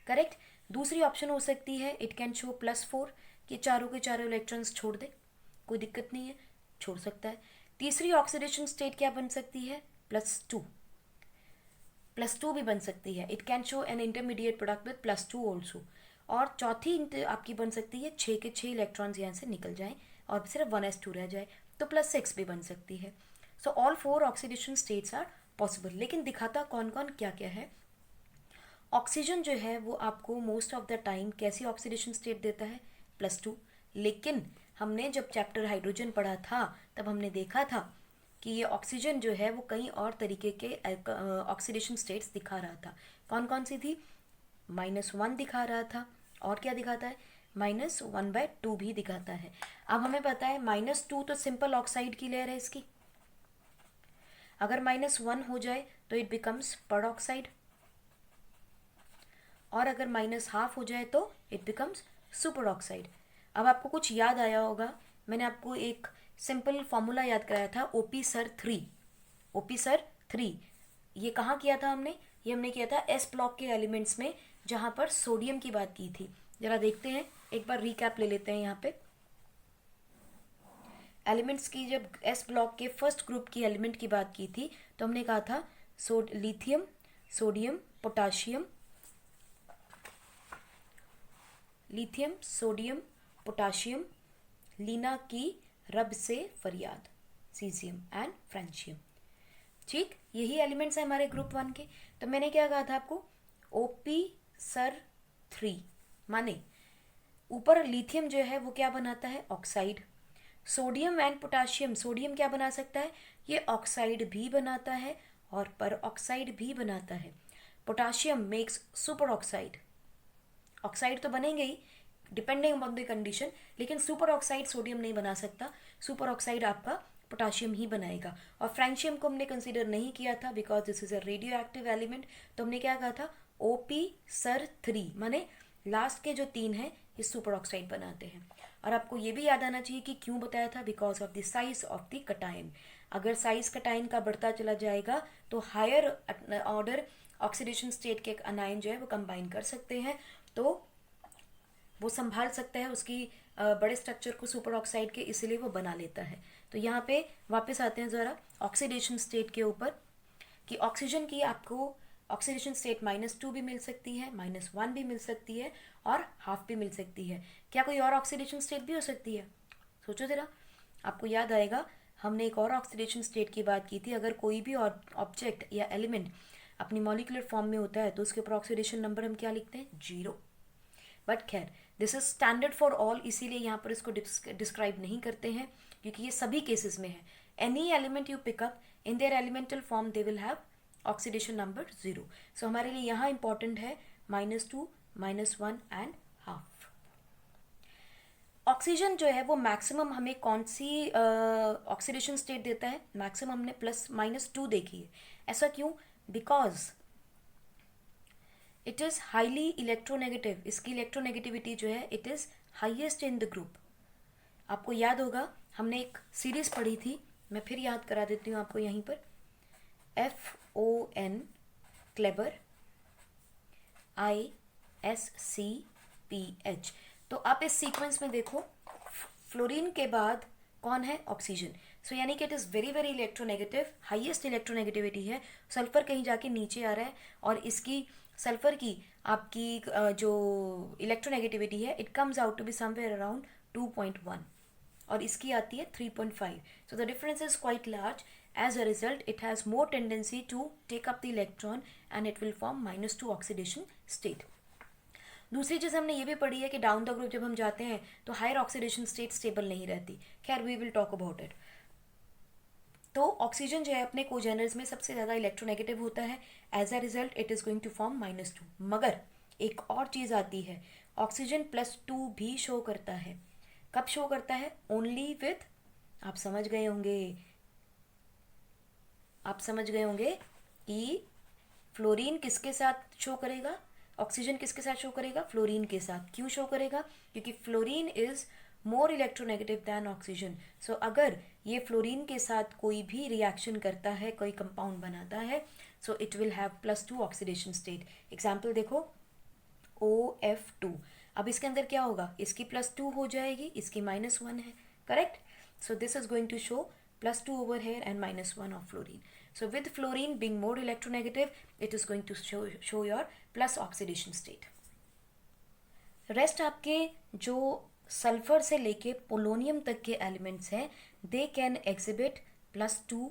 करेक्ट। दूसरी ऑप्शन हो सकती है इट कैन शो +4, कि चारों के चारों इलेक्ट्रॉन्स छोड़ दे, कोई दिक्कत नहीं है, छोड़ सकता है। तीसरी ऑक्सीडेशन स्टेट क्या बन सकती है, +2 भी बन सकती है, it can show an intermediate product with +2 also. और चौथी आपकी बन सकती है 6 के 6 इलेक्ट्रॉन्स यहाँ से निकल जाएं और सिर्फ 1s2 रह जाए, तो +6 भी बन सकती है। So all 4 oxidation states are possible. लेकिन दिखाता कौन कौन क्या क्या है। ऑक्सीजन जो है वो आपको मोस्ट ऑफ द टाइम कैसी ऑक्सीडेशन स्टेट देता है, +2। लेकिन हमने जब चैप्टर हाइड्रोजन पढ़ा था तब हमने देखा था कि ये ऑक्सीजन जो है वो कई और तरीके के ऑक्सीडेशन स्टेट्स दिखा रहा था। कौन कौन सी थी, -1 दिखा रहा था, और क्या दिखाता है, -1/2 भी दिखाता है। अब हमें पता है -2 तो सिंपल ऑक्साइड की लेयर है इसकी, अगर -1 हो जाए तो इट बिकम्स पर ऑक्साइड, और अगर -½ हो जाए तो इट बिकम्स सुपर ऑक्साइड। अब आपको कुछ याद आया होगा, मैंने आपको एक सिंपल फॉर्मूला याद कराया था, OP सर 3। ये कहाँ किया था हमने, ये हमने किया था S ब्लॉक के एलिमेंट्स में, जहाँ पर सोडियम की बात की थी। जरा देखते हैं, एक बार रिकैप ले लेते हैं यहाँ पे एलिमेंट्स की। जब S ब्लॉक के फर्स्ट ग्रुप की एलिमेंट की बात की थी तो हमने कहा था lithium, sodium, potassium, lithium, sodium, potassium, Leena की रब से फरियाद, सीजियम एंड फ्रेंशियम। ठीक, यही एलिमेंट्स हैं हमारे ग्रुप 1 के। तो मैंने क्या कहा था आपको, OP सर 3, माने ऊपर लिथियम जो है वो क्या बनाता है, oxide. Sodium and potassium, sodium क्या बना सकता है, ये ऑक्साइड भी बनाता है और पर ऑक्साइड भी बनाता है। Potassium makes super oxide, oxide तो बनेंगे ही डिपेंडिंग अपॉन द कंडीशन, लेकिन सुपर ऑक्साइड सोडियम नहीं बना सकता, सुपर ऑक्साइड आपका पोटाशियम ही बनाएगा। और फ्रेंशियम को हमने कंसीडर नहीं किया था because this is a radio active element, तो हमने क्या कहा था, OP सर 3, माने लास्ट के जो 3 हैं ये सुपर ऑक्साइड बनाते हैं। और आपको ये भी याद आना चाहिए कि क्यों बताया था, because of the size of the cation. अगर साइज कटायन का बढ़ता चला जाएगा तो हायर ऑर्डर ऑक्सीडेशन स्टेट के अनायन जो है वो कंबाइन कर सकते हैं, तो वो संभाल सकता है उसकी बड़े स्ट्रक्चर को सुपर ऑक्साइड के, इसलिए वो बना लेता है। तो यहाँ पे वापस आते हैं ज़रा ऑक्सीडेशन स्टेट के ऊपर, कि ऑक्सीजन की आपको ऑक्सीडेशन स्टेट -2 भी मिल सकती है, -1 भी मिल सकती है और ½ भी मिल सकती है। क्या कोई और ऑक्सीडेशन स्टेट भी हो सकती है, सोचो ज़रा। आपको याद आएगा हमने एक और ऑक्सीडेशन स्टेट की बात की थी, अगर कोई भी ऑब्जेक्ट या एलिमेंट अपनी मॉलिक्यूलर फॉर्म में होता है तो उसके ऊपर ऑक्सीडेशन नंबर हम क्या लिखते हैं, 0। बट खैर this is standard for all, इसीलिए यहाँ पर इसको डिस्क्राइब नहीं करते हैं, क्योंकि ये सभी केसेस में है। Any element you pick up in their elemental form they will have oxidation number 0। सो हमारे लिए यहाँ इंपॉर्टेंट है -2, -1 एंड ½ ऑक्सीजन जो है वो मैक्सिमम हमें कौन सी ऑक्सीडेशन स्टेट देता है, मैक्सिमम हमने +-2 देखी है। ऐसा क्यों, because it is highly electronegative, इसकी इलेक्ट्रोनेगेटिविटी जो है it is highest in the group. आपको याद होगा हमने एक सीरीज पढ़ी थी, मैं फिर याद करा देती हूँ आपको यहीं पर, FON क्लेबर ISCPH। तो आप इस सीक्वेंस में देखो, फ्लोरीन के बाद कौन है, ऑक्सीजन। सो यानी कि it is very very electronegative, highest electronegativity है। सल्फर कहीं जाके नीचे आ रहा है और इसकी सल्फर की आपकी जो इलेक्ट्रोनेगेटिविटी है it comes out to be somewhere around 2.1 और इसकी आती है 3.5। So the difference is quite large. As a result it has more tendency to take up the electron and it will form -2 oxidation state. दूसरी चीज़ हमने ये भी पढ़ी है कि डाउन द ग्रुप जब हम जाते हैं तो हायर ऑक्सीडेशन स्टेट स्टेबल नहीं रहती। खैर we will talk about it. तो ऑक्सीजन जो है अपने कोजेनर्स में सबसे ज़्यादा इलेक्ट्रोनेगेटिव होता है, as a result it is going to form -2। मगर एक और चीज़ आती है, ऑक्सीजन +2 भी शो करता है। कब शो करता है, ओनली विथ, आप समझ गए होंगे कि फ्लोरीन किसके साथ शो करेगा, ऑक्सीजन किसके साथ शो करेगा? फ्लोरीन के साथ। क्यों शो करेगा? क्योंकि fluorine is more electronegative than oxygen. So अगर ये फ्लोरीन के साथ कोई भी रिएक्शन करता है, कोई कंपाउंड बनाता है, सो it will have +2 oxidation state. Example देखो, OF2। अब इसके अंदर क्या होगा? इसकी +2 हो जाएगी, इसकी -1 है, correct? So this is going to show +2 over here and -1 of fluorine. So with fluorine being more electronegative, it is going to show your plus oxidation state. Rest आपके जो सल्फर से लेके पोलोनियम तक के एलिमेंट्स हैं, they can exhibit +2,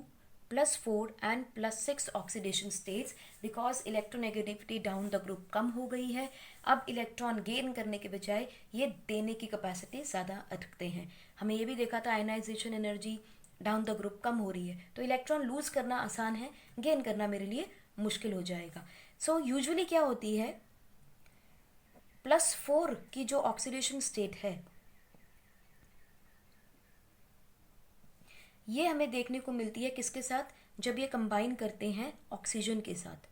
+4 and +6 oxidation states because electronegativity down the group कम हो गई है। अब इलेक्ट्रॉन गेन करने के बजाय ये देने की कैपेसिटी ज़्यादा रखते हैं। हमें ये भी देखा था ionisation energy down the group कम हो रही है, तो इलेक्ट्रॉन लूज करना आसान है, गेन करना मेरे लिए मुश्किल हो जाएगा। सो यूजुअली क्या होती है, +4 की जो ऑक्सीडेशन स्टेट है ये हमें देखने को मिलती है किसके साथ? जब ये कंबाइन करते हैं ऑक्सीजन के साथ।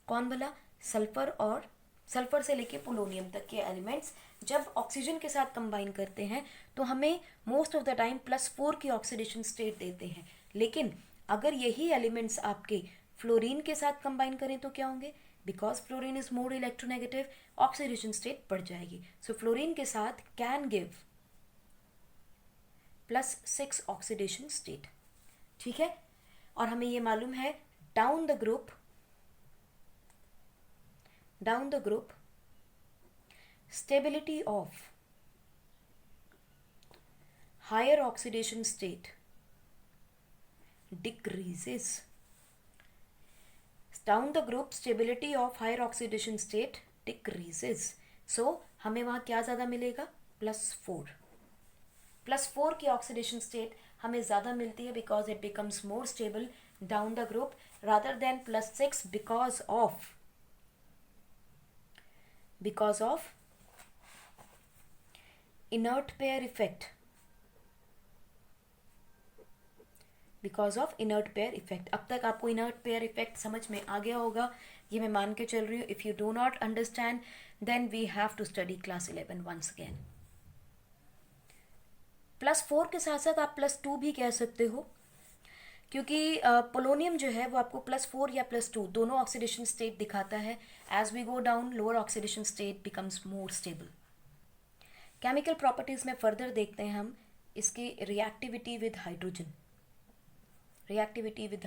कौन भला? सल्फर, और सल्फर से लेके पोलोनियम तक के एलिमेंट्स जब ऑक्सीजन के साथ कंबाइन करते हैं तो हमें मोस्ट ऑफ द टाइम +4 की ऑक्सीडेशन स्टेट देते हैं। लेकिन अगर यही एलिमेंट्स आपके फ्लोरीन के साथ कंबाइन करें तो क्या होंगे? Because fluorine is more electronegative, oxidation state बढ़ जाएगी। सो फ्लोरीन के साथ कैन गिव +6 ऑक्सीडेशन स्टेट, ठीक है? और हमें ये मालूम है down the group stability of higher oxidation state decreases. Down the group stability of higher oxidation state decreases. So हमें वहाँ क्या ज़्यादा मिलेगा? +4। +4 की ऑक्सीडेशन स्टेट हमें ज़्यादा मिलती है because it becomes more stable down the group rather than +6 because of inert pair effect, because of inert pair effect. अब तक आपको इनर्ट पेयर इफेक्ट समझ में आ गया होगा, ये मैं मान के चल रही हूँ। If you do not understand then we have to study class 11 once again. +4 के साथ साथ आप +2 भी कह सकते हो, क्योंकि पोलोनियम जो है वो आपको +4 या +2 दोनों ऑक्सीडेशन स्टेट दिखाता है। As we go down lower oxidation state becomes more stable. Chemical properties में फर्दर देखते हैं हम इसकी reactivity with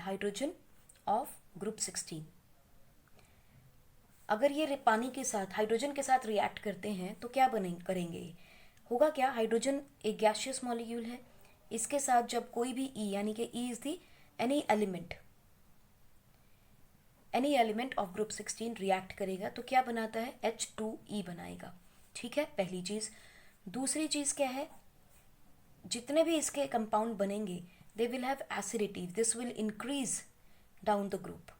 hydrogen of group 16। अगर ये पानी के साथ हाइड्रोजन के साथ रिएक्ट करते हैं तो क्या करेंगे? होगा क्या? हाइड्रोजन एक गैसियस मॉलिक्यूल है, इसके साथ जब कोई भी E यानी कि E is the any element of group 16 react करेगा तो क्या बनाता है? H2E बनाएगा, ठीक है? पहली चीज। दूसरी चीज क्या है? जितने भी इसके कंपाउंड बनेंगे दे will have acidity, this will increase down the group.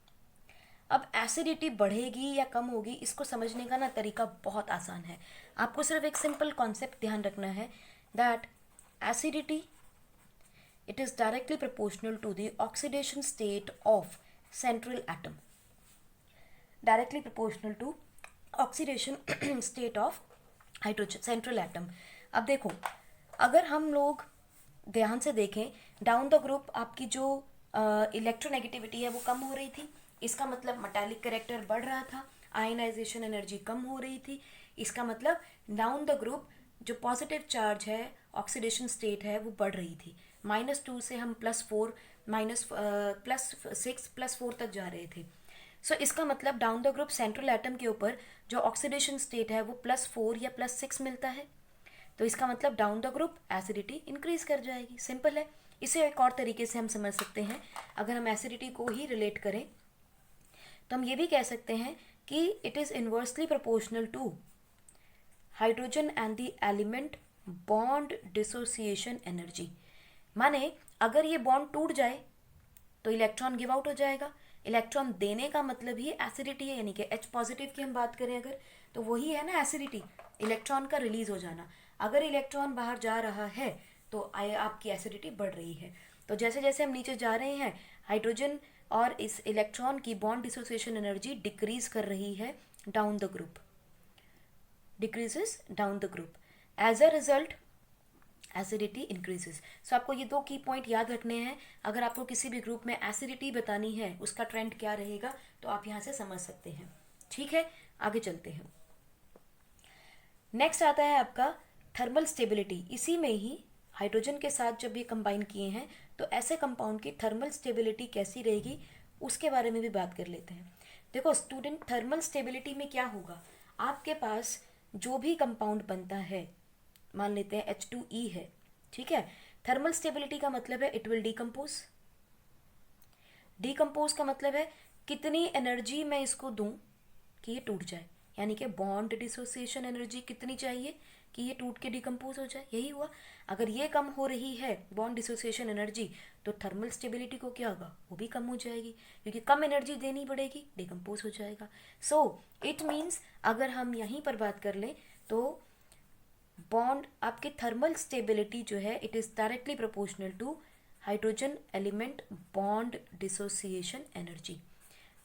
अब एसिडिटी बढ़ेगी या कम होगी, इसको समझने का ना तरीका बहुत आसान है। आपको सिर्फ एक सिंपल कॉन्सेप्ट ध्यान रखना है that acidity it is directly proportional to the oxidation state of central atom, directly proportional to oxidation state of hydrogen central atom. अब देखो, अगर हम लोग ध्यान से देखें डाउन द ग्रुप आपकी जो इलेक्ट्रोनेगेटिविटी है वो कम हो रही थी, इसका मतलब मेटालिक कैरेक्टर बढ़ रहा था, आयनाइजेशन एनर्जी कम हो रही थी। इसका मतलब डाउन द ग्रुप जो पॉजिटिव चार्ज है, ऑक्सीडेशन स्टेट है, वो बढ़ रही थी। -2 से हम +4 +6 +4 तक जा रहे थे। सो इसका मतलब down the group central atom के ऊपर जो ऑक्सीडेशन स्टेट है वो +4 या +6 मिलता है, तो इसका मतलब down the group acidity increase कर जाएगी। सिंपल है। इसे एक और तरीके से हम समझ सकते हैं, अगर हम एसिडिटी को ही रिलेट करें तो हम ये भी कह सकते हैं कि it is inversely proportional to hydrogen and the element bond dissociation energy. माने अगर ये बॉन्ड टूट जाए तो इलेक्ट्रॉन गिव आउट हो जाएगा। इलेक्ट्रॉन देने का मतलब ही एसिडिटी है, यानी कि H पॉजिटिव की हम बात करें अगर, तो वही है ना एसिडिटी, इलेक्ट्रॉन का रिलीज हो जाना। अगर इलेक्ट्रॉन बाहर जा रहा है तो आपकी एसिडिटी बढ़ रही है। तो जैसे जैसे हम नीचे जा रहे हैं हाइड्रोजन और इस इलेक्ट्रॉन की बॉन्ड डिसोसिएशन एनर्जी डिक्रीज कर रही है down the group, decreases down the group. As a result acidity increases. So आपको ये दो की पॉइंट याद रखने हैं. अगर आपको किसी भी ग्रुप में एसिडिटी बतानी है उसका ट्रेंड क्या रहेगा तो आप यहाँ से समझ सकते हैं. ठीक है, आगे चलते हैं. नेक्स्ट आता है आपका थर्मल स्टेबिलिटी. इसी में ही हाइड्रोजन के साथ जब ये कंबाइन किए हैं तो ऐसे कंपाउंड की थर्मल स्टेबिलिटी कैसी रहेगी उसके बारे में भी बात कर लेते हैं. देखो स्टूडेंट, थर्मल स्टेबिलिटी में क्या होगा, आपके पास जो भी कंपाउंड बनता है, मान लेते हैं H2E है, ठीक है. थर्मल स्टेबिलिटी का मतलब है इट विल डिकम्पोज. डिकम्पोज का मतलब है कितनी एनर्जी मैं इसको दूं कि ये टूट जाए, यानी कि बॉन्ड डिसोसिएशन एनर्जी कितनी चाहिए कि ये टूट के डिकम्पोज हो जाए. यही हुआ. अगर ये कम हो रही है बॉन्ड डिसोसिएशन एनर्जी तो थर्मल स्टेबिलिटी को क्या होगा, वो भी कम हो जाएगी, क्योंकि कम एनर्जी देनी पड़ेगी, डिकम्पोज हो जाएगा. सो इट मीन्स अगर हम यहीं पर बात कर लें तो बॉन्ड आपकी थर्मल स्टेबिलिटी जो है it is directly proportional to hydrogen element bond dissociation energy.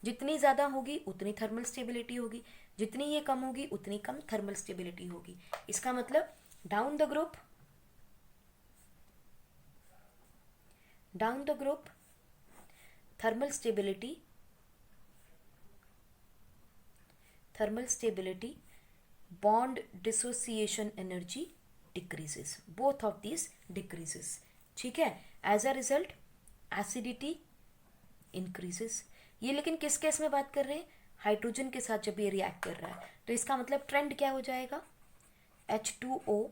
जितनी ज़्यादा होगी उतनी थर्मल स्टेबिलिटी होगी, जितनी ये कम होगी उतनी कम थर्मल स्टेबिलिटी होगी. इसका मतलब down the group thermal stability bond dissociation energy decreases. Both of these decreases. ठीक है. As a result acidity increases. ये लेकिन किस केस में बात कर रहे हैं, हाइड्रोजन के साथ जब ये रिएक्ट कर रहा है तो इसका मतलब ट्रेंड क्या हो जाएगा, H2O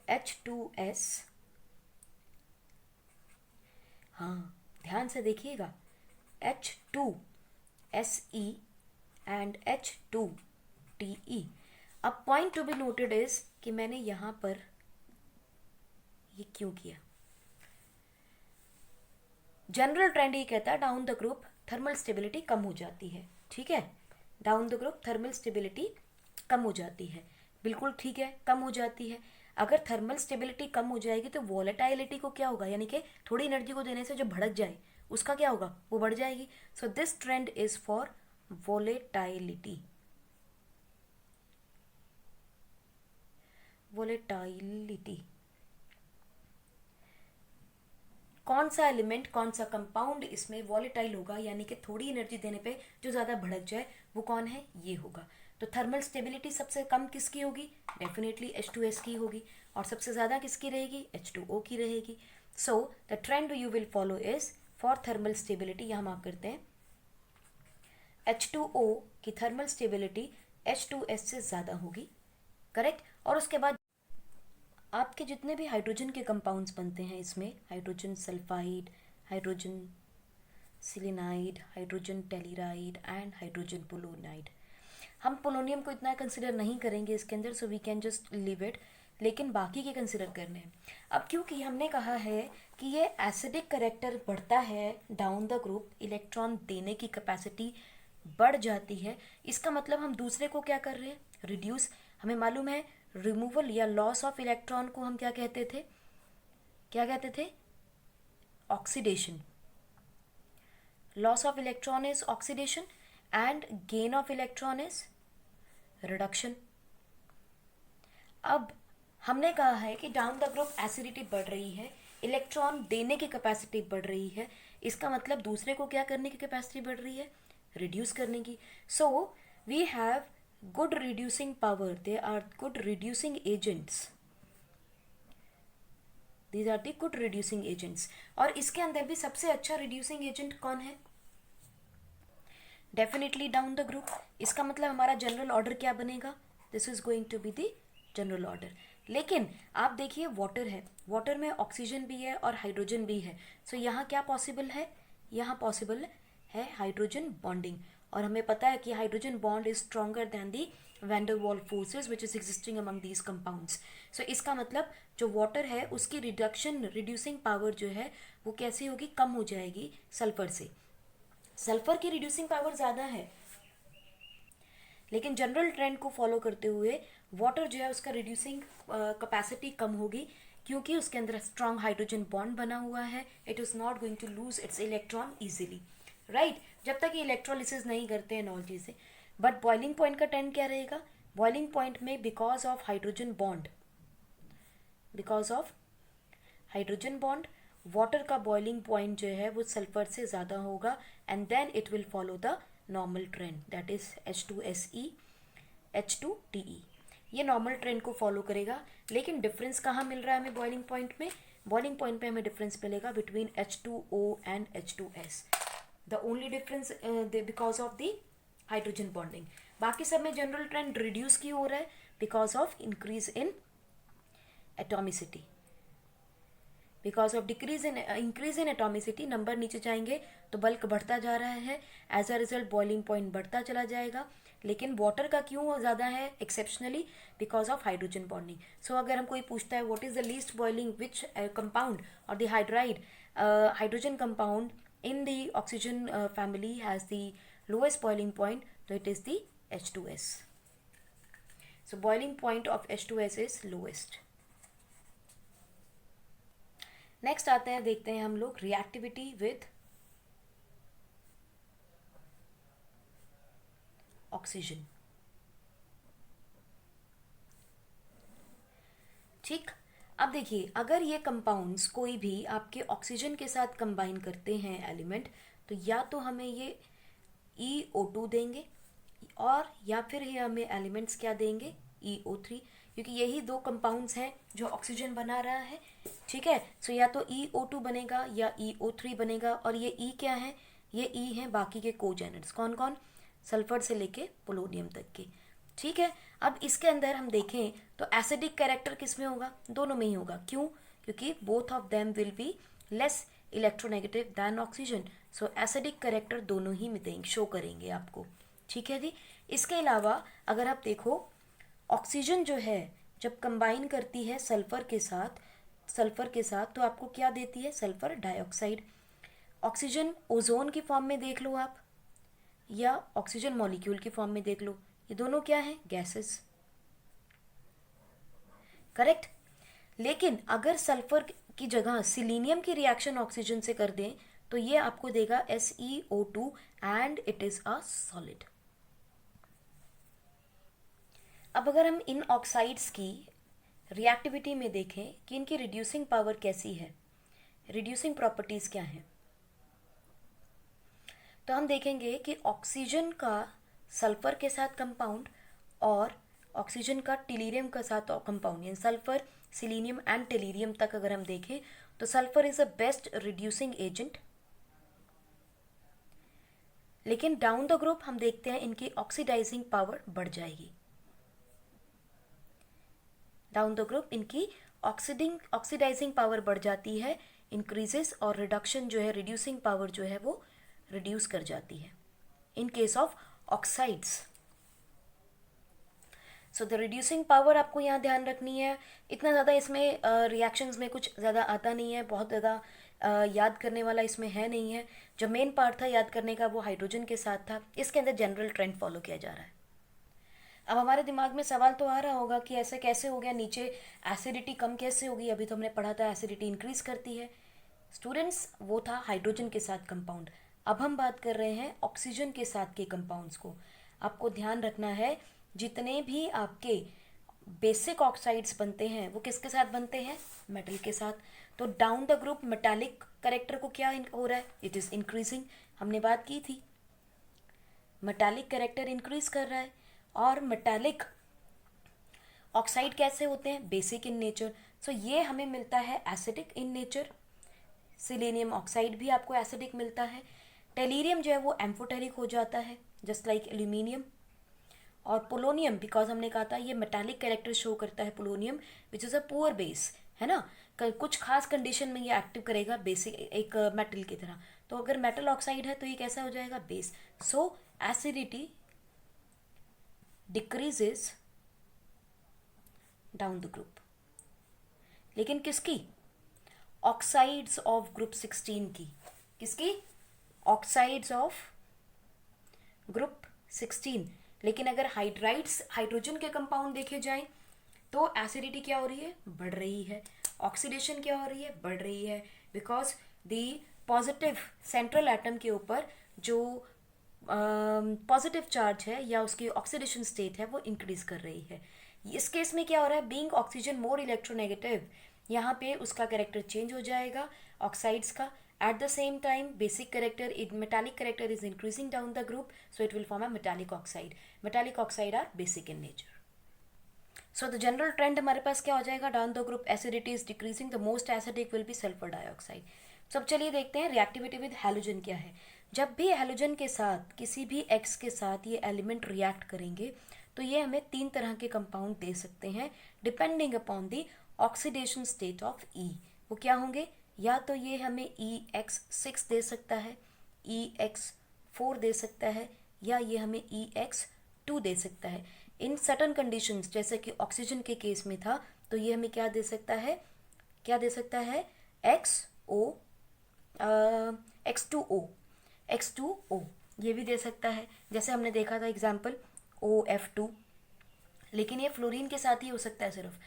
H2S. हाँ ध्यान से देखिएगा, H2SE and H2TE. अब point to be noted is कि मैंने यहां पर ये क्यों किया. जनरल ट्रेंड ये कहता है down the group thermal stability कम हो जाती है. ठीक है, down the group thermal stability कम हो जाती है. बिल्कुल ठीक है, कम हो जाती है. अगर थर्मल स्टेबिलिटी कम हो जाएगी तो वॉलेटाइलिटी को क्या होगा, यानी कि थोड़ी एनर्जी को देने से जो भड़क जाए उसका क्या होगा, वो बढ़ जाएगी. So this trend is for volatility. कौन सा एलिमेंट, कौन सा कंपाउंड इसमें वॉलेटाइल होगा, यानी कि थोड़ी एनर्जी देने पे जो ज़्यादा भड़क जाए, वो कौन है, ये होगा. तो थर्मल स्टेबिलिटी सबसे कम किसकी होगी, डेफिनेटली H2S की होगी. और सबसे ज़्यादा किसकी रहेगी, H2O की रहेगी. So the trend you will follow is for thermal stability, यहाँ मार्क करते हैं, H2O की थर्मल स्टेबिलिटी H2S से ज़्यादा होगी. करेक्ट. और उसके बाद आपके जितने भी हाइड्रोजन के कंपाउंड्स बनते हैं इसमें, hydrogen sulphide, hydrogen selenide, hydrogen telluride and hydrogen polonide. हम पोलोनियम को इतना कंसिडर नहीं करेंगे इसके अंदर, so we can just leave it, लेकिन बाकी के कंसिडर करने हैं. अब क्योंकि हमने कहा है कि ये एसिडिक करेक्टर बढ़ता है डाउन द ग्रुप, इलेक्ट्रॉन देने की कैपेसिटी बढ़ जाती है, इसका मतलब हम दूसरे को क्या कर रहे हैं, रिड्यूस. हमें मालूम है रिमूवल या लॉस ऑफ इलेक्ट्रॉन को हम क्या कहते थे, oxidation. Loss of electron is oxidation and gain of electron is reduction. अब हमने कहा है कि डाउन द ग्रुप एसिडिटी बढ़ रही है, इलेक्ट्रॉन देने की कैपेसिटी बढ़ रही है, इसका मतलब दूसरे को क्या करने की कैपेसिटी बढ़ रही है, रिड्यूस करने की. So we have good reducing power, they are good reducing agents, these are the good reducing agents. और इसके अंदर भी सबसे अच्छा reducing agent कौन है, डेफिनेटली डाउन द ग्रुप. इसका मतलब हमारा जनरल ऑर्डर क्या बनेगा, this is going to be the general order. लेकिन आप देखिए वाटर है, वाटर में ऑक्सीजन भी है और हाइड्रोजन भी है. सो यहाँ क्या पॉसिबल है, यहाँ पॉसिबल है हाइड्रोजन बॉन्डिंग. और हमें पता है कि hydrogen bond is stronger than the van der Waals forces which is existing among these compounds. So इसका मतलब जो वाटर है उसकी रिड्यूसिंग पावर जो है वो कैसी होगी, कम हो जाएगी सल्फर से. सल्फर की रिड्यूसिंग पावर ज़्यादा है, लेकिन जनरल ट्रेंड को फॉलो करते हुए वाटर जो है उसका रिड्यूसिंग कैपेसिटी कम होगी, क्योंकि उसके अंदर स्ट्रॉन्ग हाइड्रोजन बॉन्ड बना हुआ है. It is not going to lose its electron easily, right. जब तक ये इलेक्ट्रोलिसिस नहीं करते हैं नॉल चीज़ें. बट बॉइलिंग पॉइंट का ट्रेंड क्या रहेगा, बॉइलिंग पॉइंट में because of hydrogen bond, because of hydrogen bond water का बॉइलिंग पॉइंट जो है वो सल्फर से ज़्यादा होगा, and then it will follow the normal trend, that is H2SE H2TE, ये नॉर्मल ट्रेंड को फॉलो करेगा। लेकिन डिफरेंस कहाँ मिल रहा है हमें बॉइलिंग पॉइंट में, बॉइलिंग पॉइंट पे हमें डिफरेंस मिलेगा between H2O and H2S, the only difference because of the hydrogen bonding. बाकी सब में जनरल ट्रेंड रिड्यूस की हो रहा है because of increase in atomicity, because of increase in atomicity number नीचे जाएंगे तो बल्क बढ़ता जा रहा है, as a result boiling point बढ़ता चला जाएगा। लेकिन वाटर का क्यों ज़्यादा है exceptionally, because of hydrogen bonding. So अगर हम कोई पूछता है what is the least boiling which compound और the hydride hydrogen compound in the oxygen family has the lowest boiling point, तो it is the H2S। So boiling point of H2S is lowest. Next आते हैं, देखते हैं हम लोग reactivity with oxygen. ठीक, अब देखिए अगर ये कंपाउंड्स कोई भी आपके ऑक्सीजन के साथ कंबाइन करते हैं एलिमेंट, तो या तो हमें ये EO2 देंगे और या फिर ये हमें एलिमेंट्स क्या देंगे EO3, क्योंकि यही दो कंपाउंड्स हैं जो ऑक्सीजन बना रहा है। ठीक है, सो या तो EO2 बनेगा या EO3 बनेगा, और ये E क्या है, ये E हैं बाकी के कोजेनेट्स, कौन कौन, सल्फर से लेके पोलोनियम तक के। ठीक है, अब इसके अंदर हम देखें तो एसिडिक कैरेक्टर किस में होगा, दोनों में ही होगा। क्यों, क्योंकि both of them will be less electronegative than oxygen, so acidic character दोनों ही में देंगे, शो करेंगे आपको। ठीक है जी, इसके अलावा अगर आप देखो ऑक्सीजन जो है जब कंबाइन करती है सल्फर के साथ तो आपको क्या देती है, सल्फर डाइऑक्साइड। ऑक्सीजन ओजोन की फॉर्म में देख लो आप, या ऑक्सीजन मॉलिक्यूल की फॉर्म में देख लो, ये दोनों क्या है, गैसेस, करेक्ट। लेकिन अगर सल्फर की जगह सिलीनियम की रिएक्शन ऑक्सीजन से कर दें तो ये आपको देगा SeO2 and it is a solid. अब अगर हम इन ऑक्साइड्स की रिएक्टिविटी में देखें कि इनकी रिड्यूसिंग पावर कैसी है, रिड्यूसिंग प्रॉपर्टीज क्या हैं, तो हम देखेंगे कि ऑक्सीजन का सल्फर के साथ कंपाउंड और ऑक्सीजन का टेलीरियम के साथ कंपाउंड, यानी सल्फर सिलीनियम एंड टेलीरियम तक अगर हम देखें तो sulphur is a best reducing agent. लेकिन डाउन द ग्रुप हम देखते हैं इनकी ऑक्सीडाइजिंग पावर बढ़ जाएगी, डाउन द ग्रुप इनकी ऑक्सीडाइजिंग पावर बढ़ जाती है, इंक्रीजेस, और रिडक्शन जो है रिड्यूसिंग पावर जो है वो रिड्यूस कर जाती है इन case of oxides. So the reducing power आपको यहाँ ध्यान रखनी है। इतना ज़्यादा इसमें रिएक्शंस में कुछ ज़्यादा आता नहीं है, बहुत ज़्यादा याद करने वाला इसमें है नहीं है। जो मेन पार्ट था याद करने का वो हाइड्रोजन के साथ था, इसके अंदर जनरल ट्रेंड फॉलो किया जा रहा है। अब हमारे दिमाग में सवाल तो आ रहा होगा कि ऐसे कैसे हो गया, नीचे एसिडिटी कम कैसे होगी, अभी तो हमने पढ़ा था एसिडिटी इंक्रीज करती है। स्टूडेंट्स वो था हाइड्रोजन के साथ कंपाउंड, अब हम बात कर रहे हैं ऑक्सीजन के साथ के कंपाउंड्स को। आपको ध्यान रखना है जितने भी आपके बेसिक ऑक्साइड्स बनते हैं वो किसके साथ बनते हैं, मेटल के साथ। तो down the group metallic character को क्या हो रहा है, इट इज़ इंक्रीजिंग, हमने बात की थी मेटालिक करेक्टर इंक्रीज कर रहा है। और मेटालिक ऑक्साइड कैसे होते हैं, बेसिक इन नेचर, सो ये हमें मिलता है acidic in nature. Selenium oxide भी आपको एसिडिक मिलता है। टेलीरियम जो है वो एम्फोटेरिक हो जाता है जस्ट लाइक एल्यूमिनियम। और पोलोनियम, बिकॉज हमने कहा था ये मेटालिक कैरेक्टर शो करता है polonium, which is a poor base, है ना, कुछ खास कंडीशन में ये एक्टिव करेगा बेसिक एक मेटल की तरह। तो अगर मेटल ऑक्साइड है तो ये कैसा हो जाएगा, base. So acidity decreases down the group, लेकिन किसकी, ऑक्साइड्स ऑफ ग्रुप 16 की, किसकी, ऑक्साइड्स ऑफ ग्रुप 16। लेकिन अगर हाइड्राइड्स हाइड्रोजन के कंपाउंड देखे जाएं तो एसिडिटी क्या हो रही है, बढ़ रही है, ऑक्सीडेशन क्या हो रही है, बढ़ रही है, because the positive central atom के ऊपर जो पॉजिटिव चार्ज है या उसकी ऑक्सीडेशन स्टेट है वो इंक्रीज कर रही है। इस केस में क्या हो रहा है, बीइंग ऑक्सीजन मोर इलेक्ट्रोनेगेटिव, यहाँ पे उसका कैरेक्टर चेंज हो जाएगा ऑक्साइड्स का। At the same time basic character metallic character is increasing down the group, so it will form a metallic oxide. Metallic oxide are basic in nature. So the general trend हमारे पास क्या हो जाएगा, down the group acidity is decreasing, the most acidic will be sulphur dioxide. सब चलिए देखते हैं reactivity with halogen क्या है। जब भी हैलोजन के साथ किसी भी एक्स के साथ ये एलिमेंट रिएक्ट करेंगे तो ये हमें 3 तरह के कंपाउंड दे सकते हैं depending upon the oxidation state of E. वो क्या होंगे, या तो ये हमें EX6 दे सकता है, EX4 दे सकता है, या ये हमें EX2 दे सकता है। इन सर्टन कंडीशंस जैसे कि ऑक्सीजन के केस में था तो ये हमें क्या दे सकता है, क्या दे सकता है, X2O ये भी दे सकता है। जैसे हमने देखा था एग्जाम्पल OF2, लेकिन ये फ्लोरीन के साथ ही हो सकता है सिर्फ,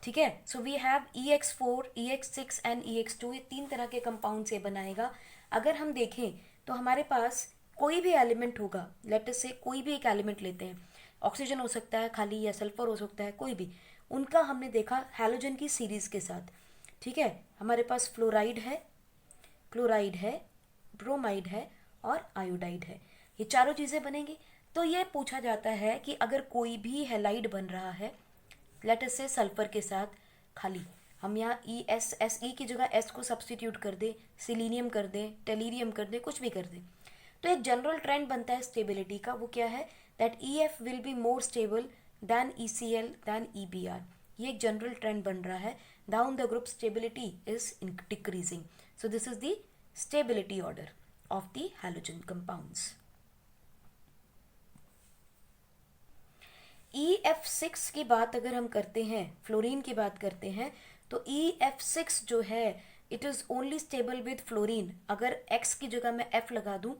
ठीक है। So we have EX4, EX6 and EX2, ये 3 तरह के कंपाउंड से बनाएगा। अगर हम देखें तो हमारे पास कोई भी एलिमेंट होगा, लेट अस से कोई भी एक एलिमेंट लेते हैं, ऑक्सीजन हो सकता है खाली या सल्फर हो सकता है, कोई भी, उनका हमने देखा हैलोजन की सीरीज के साथ, ठीक है। हमारे पास फ्लोराइड है, क्लोराइड है, ब्रोमाइड है और आयोडाइड है, ये चारों चीज़ें बनेंगी। तो ये पूछा जाता है कि अगर कोई भी हैलाइड बन रहा है, लेट अस से सल्फर के साथ, खाली हम यहाँ ESSE की जगह S को सब्सटीट्यूट कर दें, सिलीनियम कर दें, टेलीरियम कर दें, कुछ भी कर दें, तो एक जनरल ट्रेंड बनता है स्टेबिलिटी का। वो क्या है, that EF will be more stable than ECl than EBr। ये एक जनरल ट्रेंड बन रहा है, down the group stability is decreasing. So this is the stability order of the halogen compounds. EF6 की बात अगर हम करते हैं, फ्लोरीन की बात करते हैं, तो EF6 जो है it is only stable with fluorine. अगर X की जगह मैं F लगा दूं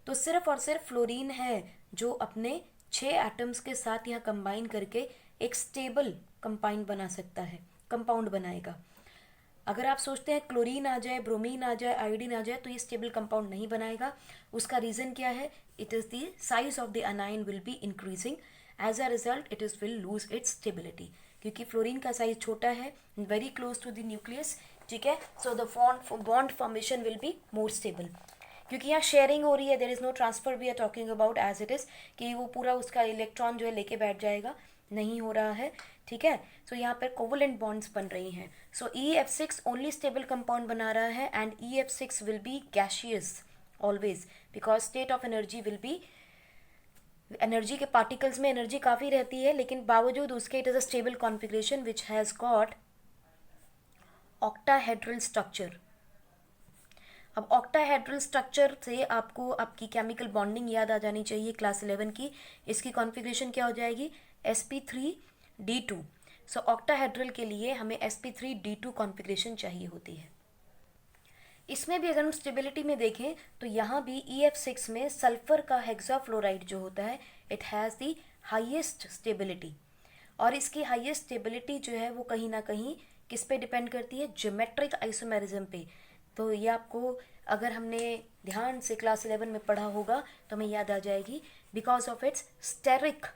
तो सिर्फ और सिर्फ फ्लोरीन है जो अपने 6 एटम्स के साथ यहाँ कंबाइन करके एक स्टेबल कंपाउंड बना सकता है, कंपाउंड बनाएगा। अगर आप सोचते हैं क्लोरीन आ जाए, ब्रोमीन आ जाए, आयोडीन आ जाए तो ये स्टेबल कंपाउंड नहीं बनाएगा। उसका रीज़न क्या है, it is the size of the anion will be increasing, as a result it is will lose its stability, क्योंकि फ्लोरीन का साइज छोटा है, very close to the nucleus, ठीक है। So the bond formation will be more stable, क्योंकि यहाँ sharing हो रही है, there is no transfer we are talking about as it is, कि वो पूरा उसका इलेक्ट्रॉन जो है लेके बैठ जाएगा, नहीं हो रहा है, ठीक है। सो यहाँ पर कोवलेंट बॉन्ड्स बन रही हैं। सो EF6 ओनली स्टेबल कंपाउंड बना रहा है and EF6 will be gaseous always, because state of energy will be, energy के पार्टिकल्स में एनर्जी काफ़ी रहती है, लेकिन बावजूद उसके it is a stable configuration which has got octahedral structure. अब ऑक्टाहेड्रल स्ट्रक्चर से आपको आपकी केमिकल बॉन्डिंग याद आ जानी चाहिए क्लास 11 की। इसकी कॉन्फ़िगरेशन क्या हो जाएगी, sp3d2। सो ऑक्टाहेड्रल के लिए हमें sp3d2 कॉन्फ़िगरेशन चाहिए होती है। इसमें भी अगर हम स्टेबिलिटी में देखें तो यहाँ भी EF6 में सल्फर का हेक्साफ्लोराइड जो होता है it has the highest stability, और इसकी हाईएस्ट स्टेबिलिटी जो है वो कहीं ना कहीं किस पे डिपेंड करती है, ज्योमेट्रिक आइसोमेरिज्म पे। तो ये आपको अगर हमने ध्यान से क्लास 11 में पढ़ा होगा तो हमें याद आ जाएगी, because of its steric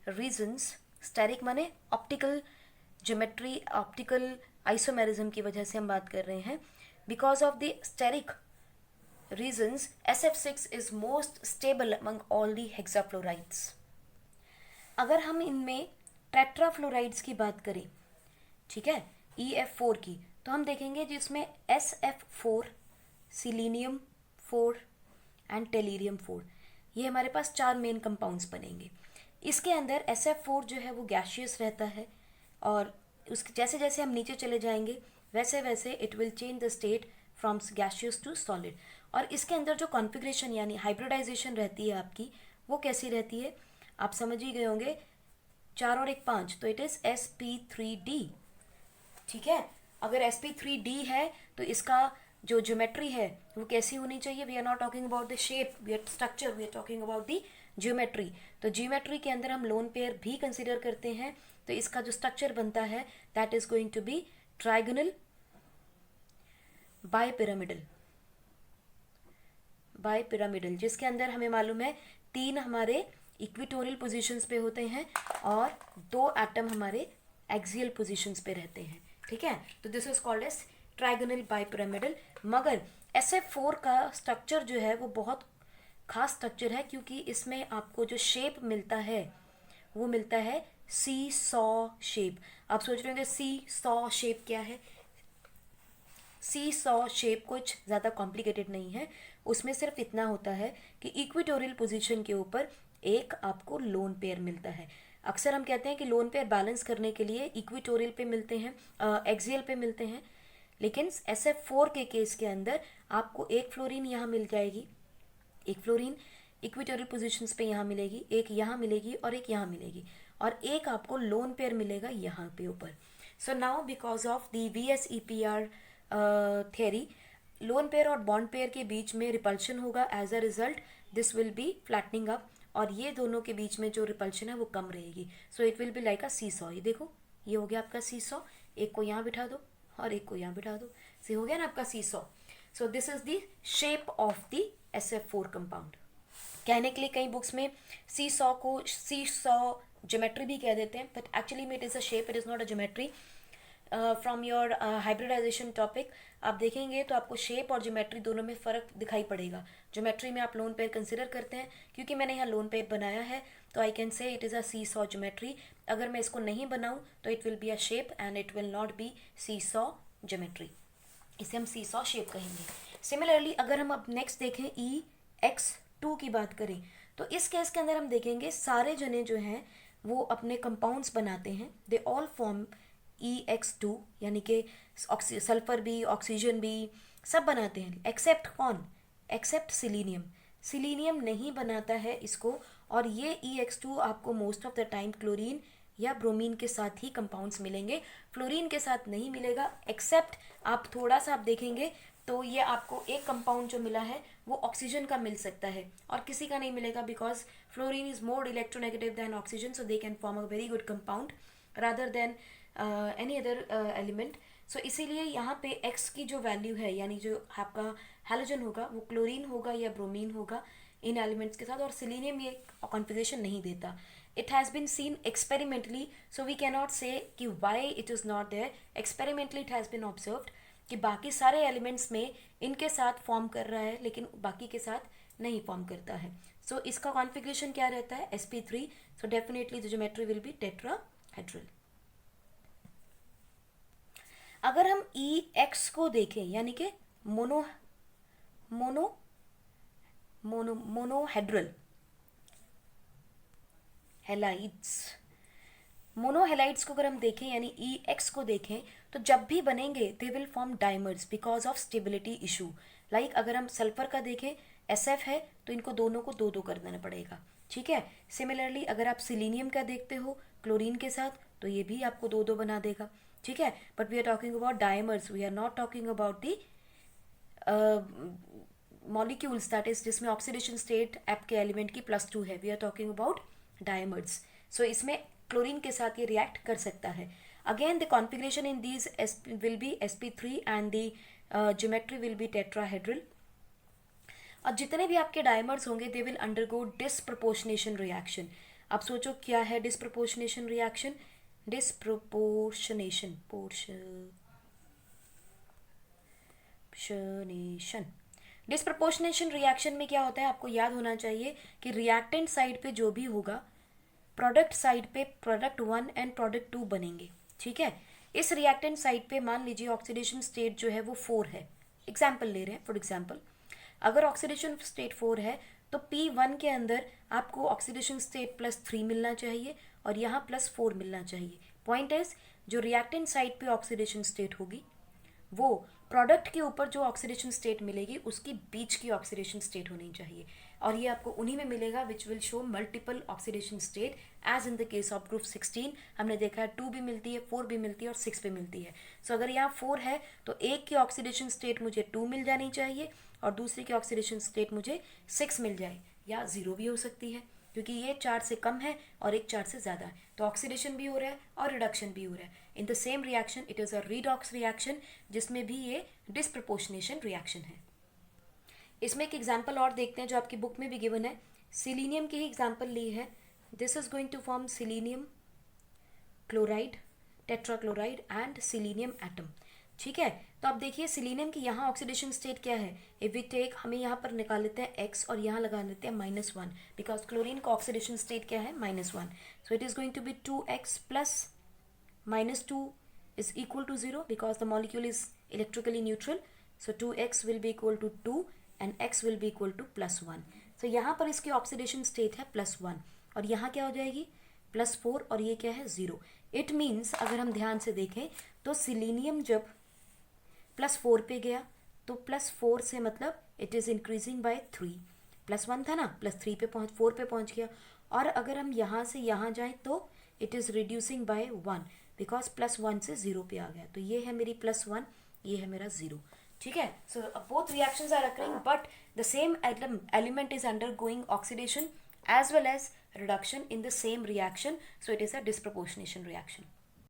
reasons, steric माने ऑप्टिकल ज्योमेट्री, ऑप्टिकल आइसोमेरिज्म की वजह से हम बात कर रहे हैं। Because of the steric reasons, SF6 is most stable among all the hexafluorides. अगर हम इनमें टेट्राफ्लोराइड्स की बात करें, ठीक है, EF4 की, तो हम देखेंगे जिसमें SF4, सिलीनियम 4 एंड टेलीरियम 4, ये हमारे पास 4 मेन कंपाउंड्स बनेंगे। इसके अंदर SF4 जो है वो गैशियस रहता है, और उसके जैसे जैसे हम नीचे चले जाएंगे वैसे वैसे it will change the state from gaseous to solid. और इसके अंदर जो कॉन्फ़िगरेशन यानी हाइब्रिडाइजेशन रहती है आपकी, वो कैसी रहती है, आप समझ ही गए होंगे, 4 और 1 5, तो इट इज़ sp3d, ठीक है। अगर sp3d है तो इसका जो ज्योमेट्री है वो कैसी होनी चाहिए, we are not talking about the shape, we are structure, we are talking about the geometry. तो ज्योमेट्री के अंदर हम लोन पेयर भी कंसिडर करते हैं, तो इसका जो स्ट्रक्चर बनता है that is going to be trigonal, bipyramidal, bipyramidal, जिसके अंदर हमें मालूम है 3 हमारे इक्विटोरियल पोजीशंस पे होते हैं और 2 एटम हमारे एक्सियल पोजीशंस पे रहते हैं, ठीक है। तो this is called as trigonal bipyramidal. मगर SF4 का स्ट्रक्चर जो है वो बहुत खास स्ट्रक्चर है, क्योंकि इसमें आपको जो शेप मिलता है वो मिलता है सी सॉ शेप। आप सोच रहे होंगे सी सॉ शेप क्या है। सी सॉ शेप कुछ ज़्यादा कॉम्प्लिकेटेड नहीं है, उसमें सिर्फ इतना होता है कि इक्विटोरियल पोजीशन के ऊपर एक आपको लोन पेयर मिलता है। अक्सर हम कहते हैं कि लोन पेयर बैलेंस करने के लिए इक्विटोरियल पे मिलते हैं, एक्सियल पे मिलते हैं, लेकिन SF4 के केस के अंदर आपको एक फ्लोरीन यहाँ मिल जाएगी, एक फ्लोरीन इक्विटोरियल पोजीशंस पे यहाँ मिलेगी, एक यहाँ मिलेगी और एक यहाँ मिलेगी, और एक आपको लोन पेयर मिलेगा यहाँ पे ऊपर। So now because of the VSEPR theory, lone pair और बॉन्ड पेयर के बीच में रिपल्शन होगा, as a result this will be flattening up, और ये दोनों के बीच में जो रिपल्शन है वो कम रहेगी। सो it will be like a seesaw. ये देखो, ये हो गया आपका सीसॉ, एक को यहाँ बिठा दो और एक को यहाँ बिठा दो, से हो गया ना आपका seesaw. So this is the shape of the SF4 compound. कहने के लिए कई बुक्स में सीसॉ को सीसॉ ज्योमेट्री भी कह देते हैं, बट एक्चुअली में it is a shape, it is not a geometry. From your hybridisation topic आप देखेंगे तो आपको शेप और ज्योमेट्री दोनों में फ़र्क दिखाई पड़ेगा। ज्योमेट्री में आप लोन पेयर कंसिडर करते हैं, क्योंकि मैंने यहाँ लोन पेयर बनाया है तो I can say it is a seesaw geometry. अगर मैं इसको नहीं बनाऊँ तो it will be a shape and it will not be seesaw geometry, इसे हम सीसॉ शेप कहेंगे। सिमिलरली अगर हम अब नेक्स्ट देखें EX2 की बात करें, तो इस केस के अंदर हम देखेंगे सारे जने जो हैं वो अपने कंपाउंड्स बनाते हैं, दे ऑल फॉर्म EX2, यानी कि सल्फर भी, ऑक्सीजन भी, सब बनाते हैं, एक्सेप्ट कौन, एक्सेप्ट सिलीनियम। सिलीनियम नहीं बनाता है इसको, और ये EX2 आपको most of the time chlorine या ब्रोमीन के साथ ही कंपाउंड्स मिलेंगे, फ्लोरीन के साथ नहीं मिलेगा। एक्सेप्ट आप थोड़ा सा आप देखेंगे तो ये आपको एक कंपाउंड जो मिला है वो ऑक्सीजन का मिल सकता है और किसी का नहीं मिलेगा, because fluorine is more electronegative than oxygen, so they can form a very good compound rather than any other element. So इसीलिए यहाँ पे X की जो वैल्यू है, यानी जो आपका हैलोजन होगा वो क्लोरीन होगा या ब्रोमीन होगा इन एलिमेंट्स के साथ, और सिलीनियम ये कॉन्फिगरेशन नहीं देता। It has been seen experimentally, so we cannot say कि why it is not there. Experimentally it has been observed कि बाकी सारे एलिमेंट्स में इनके साथ फॉर्म कर रहा है लेकिन बाकी के साथ नहीं फॉर्म करता है। सो इसका कॉन्फ़िगरेशन क्या रहता है, sp3, so definitely the geometry will be tetrahedral. अगर हम EX को देखें, यानी कि मोनोहेड्रल हेलाइड्स, मोनोहेलाइड्स को अगर हम देखें यानी EX को देखें, तो जब भी बनेंगे दे will form dimers because of stability issue. Like अगर हम सल्फर का देखें, SF है तो इनको दोनों को 2-2 कर देना पड़ेगा, ठीक है। सिमिलरली अगर आप सिलीनियम का देखते हो क्लोरीन के साथ तो ये भी आपको 2-2 बना देगा, ठीक है। But we are talking about dimers, we are not talking about the molecules that is जिसमें ऑक्सीडेशन स्टेट आपके एलिमेंट की +2 है, we are talking about dimers. So इसमें क्लोरीन के साथ ये रिएक्ट कर सकता है। Again the configuration in these will be sp3 and the geometry will be tetrahedral. और जितने भी आपके डायमर्स होंगे they will undergo disproportionation reaction. आप सोचो क्या है disproportionation reaction, disproportionation disproportionation reaction में क्या होता है, आपको याद होना चाहिए कि रिएक्टेंट साइड पे जो भी होगा प्रोडक्ट साइड पे प्रोडक्ट 1 एंड प्रोडक्ट 2 बनेंगे, ठीक है। इस रिएक्टेंट साइड पे मान लीजिए ऑक्सीडेशन स्टेट जो है वो 4 है, एग्जाम्पल ले रहे हैं फॉर एग्जाम्पल। अगर ऑक्सीडेशन स्टेट 4 है तो P1 के अंदर आपको ऑक्सीडेशन स्टेट +3 मिलना चाहिए और यहाँ +4 मिलना चाहिए। पॉइंट इज जो रिएक्टेंट साइड पे ऑक्सीडेशन स्टेट होगी वो प्रोडक्ट के ऊपर जो ऑक्सीडेशन स्टेट मिलेगी उसकी बीच की ऑक्सीडेशन स्टेट होनी चाहिए, और ये आपको उन्हीं में मिलेगा which will show multiple oxidation state as in the case of group 16। हमने देखा है 2 भी मिलती है, 4 भी मिलती है और 6 भी मिलती है। सो अगर यहाँ 4 है तो एक की ऑक्सीडेशन स्टेट मुझे 2 मिल जानी चाहिए और दूसरी की ऑक्सीडेशन स्टेट मुझे 6 मिल जाए, या 0 भी हो सकती है क्योंकि ये 4 से कम है और एक 4 से ज़्यादा है, तो ऑक्सीडेशन भी हो रहा है और रिडक्शन भी हो रहा है। In the same reaction it is a redox reaction जिसमें भी ये डिसप्रपोर्शनेशन रिएक्शन है। इसमें एक एग्जाम्पल और देखते हैं जो आपकी बुक में भी गिवन है, सिलीनियम की ही एग्जाम्पल ली है। This is going to form selenium chloride, tetrachloride and selenium atom. ठीक है, तो अब देखिए सिलीनियम की यहाँ ऑक्सीडेशन स्टेट क्या है, इफ वी टेक, हमें यहाँ पर निकाल लेते हैं x और यहाँ लगा लेते हैं -1, बिकॉज क्लोरीन का ऑक्सीडेशन स्टेट क्या है, -1। So it is going to be 2x plus -2 is equal to 0 because the molecule is electrically neutral. So 2x will be equal to 2 and x will be equal to +1. So यहाँ पर इसकी oxidation state है +1 और यहाँ क्या हो जाएगी +4 और ये क्या है 0। इट मीन्स अगर हम ध्यान से देखें तो सिलीनियम जब +4 पे गया तो +4 से मतलब इट इज़ इंक्रीजिंग बाय 3, +1 था ना, +3 पे 4 पे पहुँच गया। और अगर हम यहाँ से यहाँ जाएं तो it is reducing by 1 because +1 से 0 पे आ गया। तो ये है मेरी +1, ये है मेरा 0। ठीक है, so both reactions are occurring but the same element is undergoing oxidation as well as reduction in the same reaction, so it is a disproportionation reaction.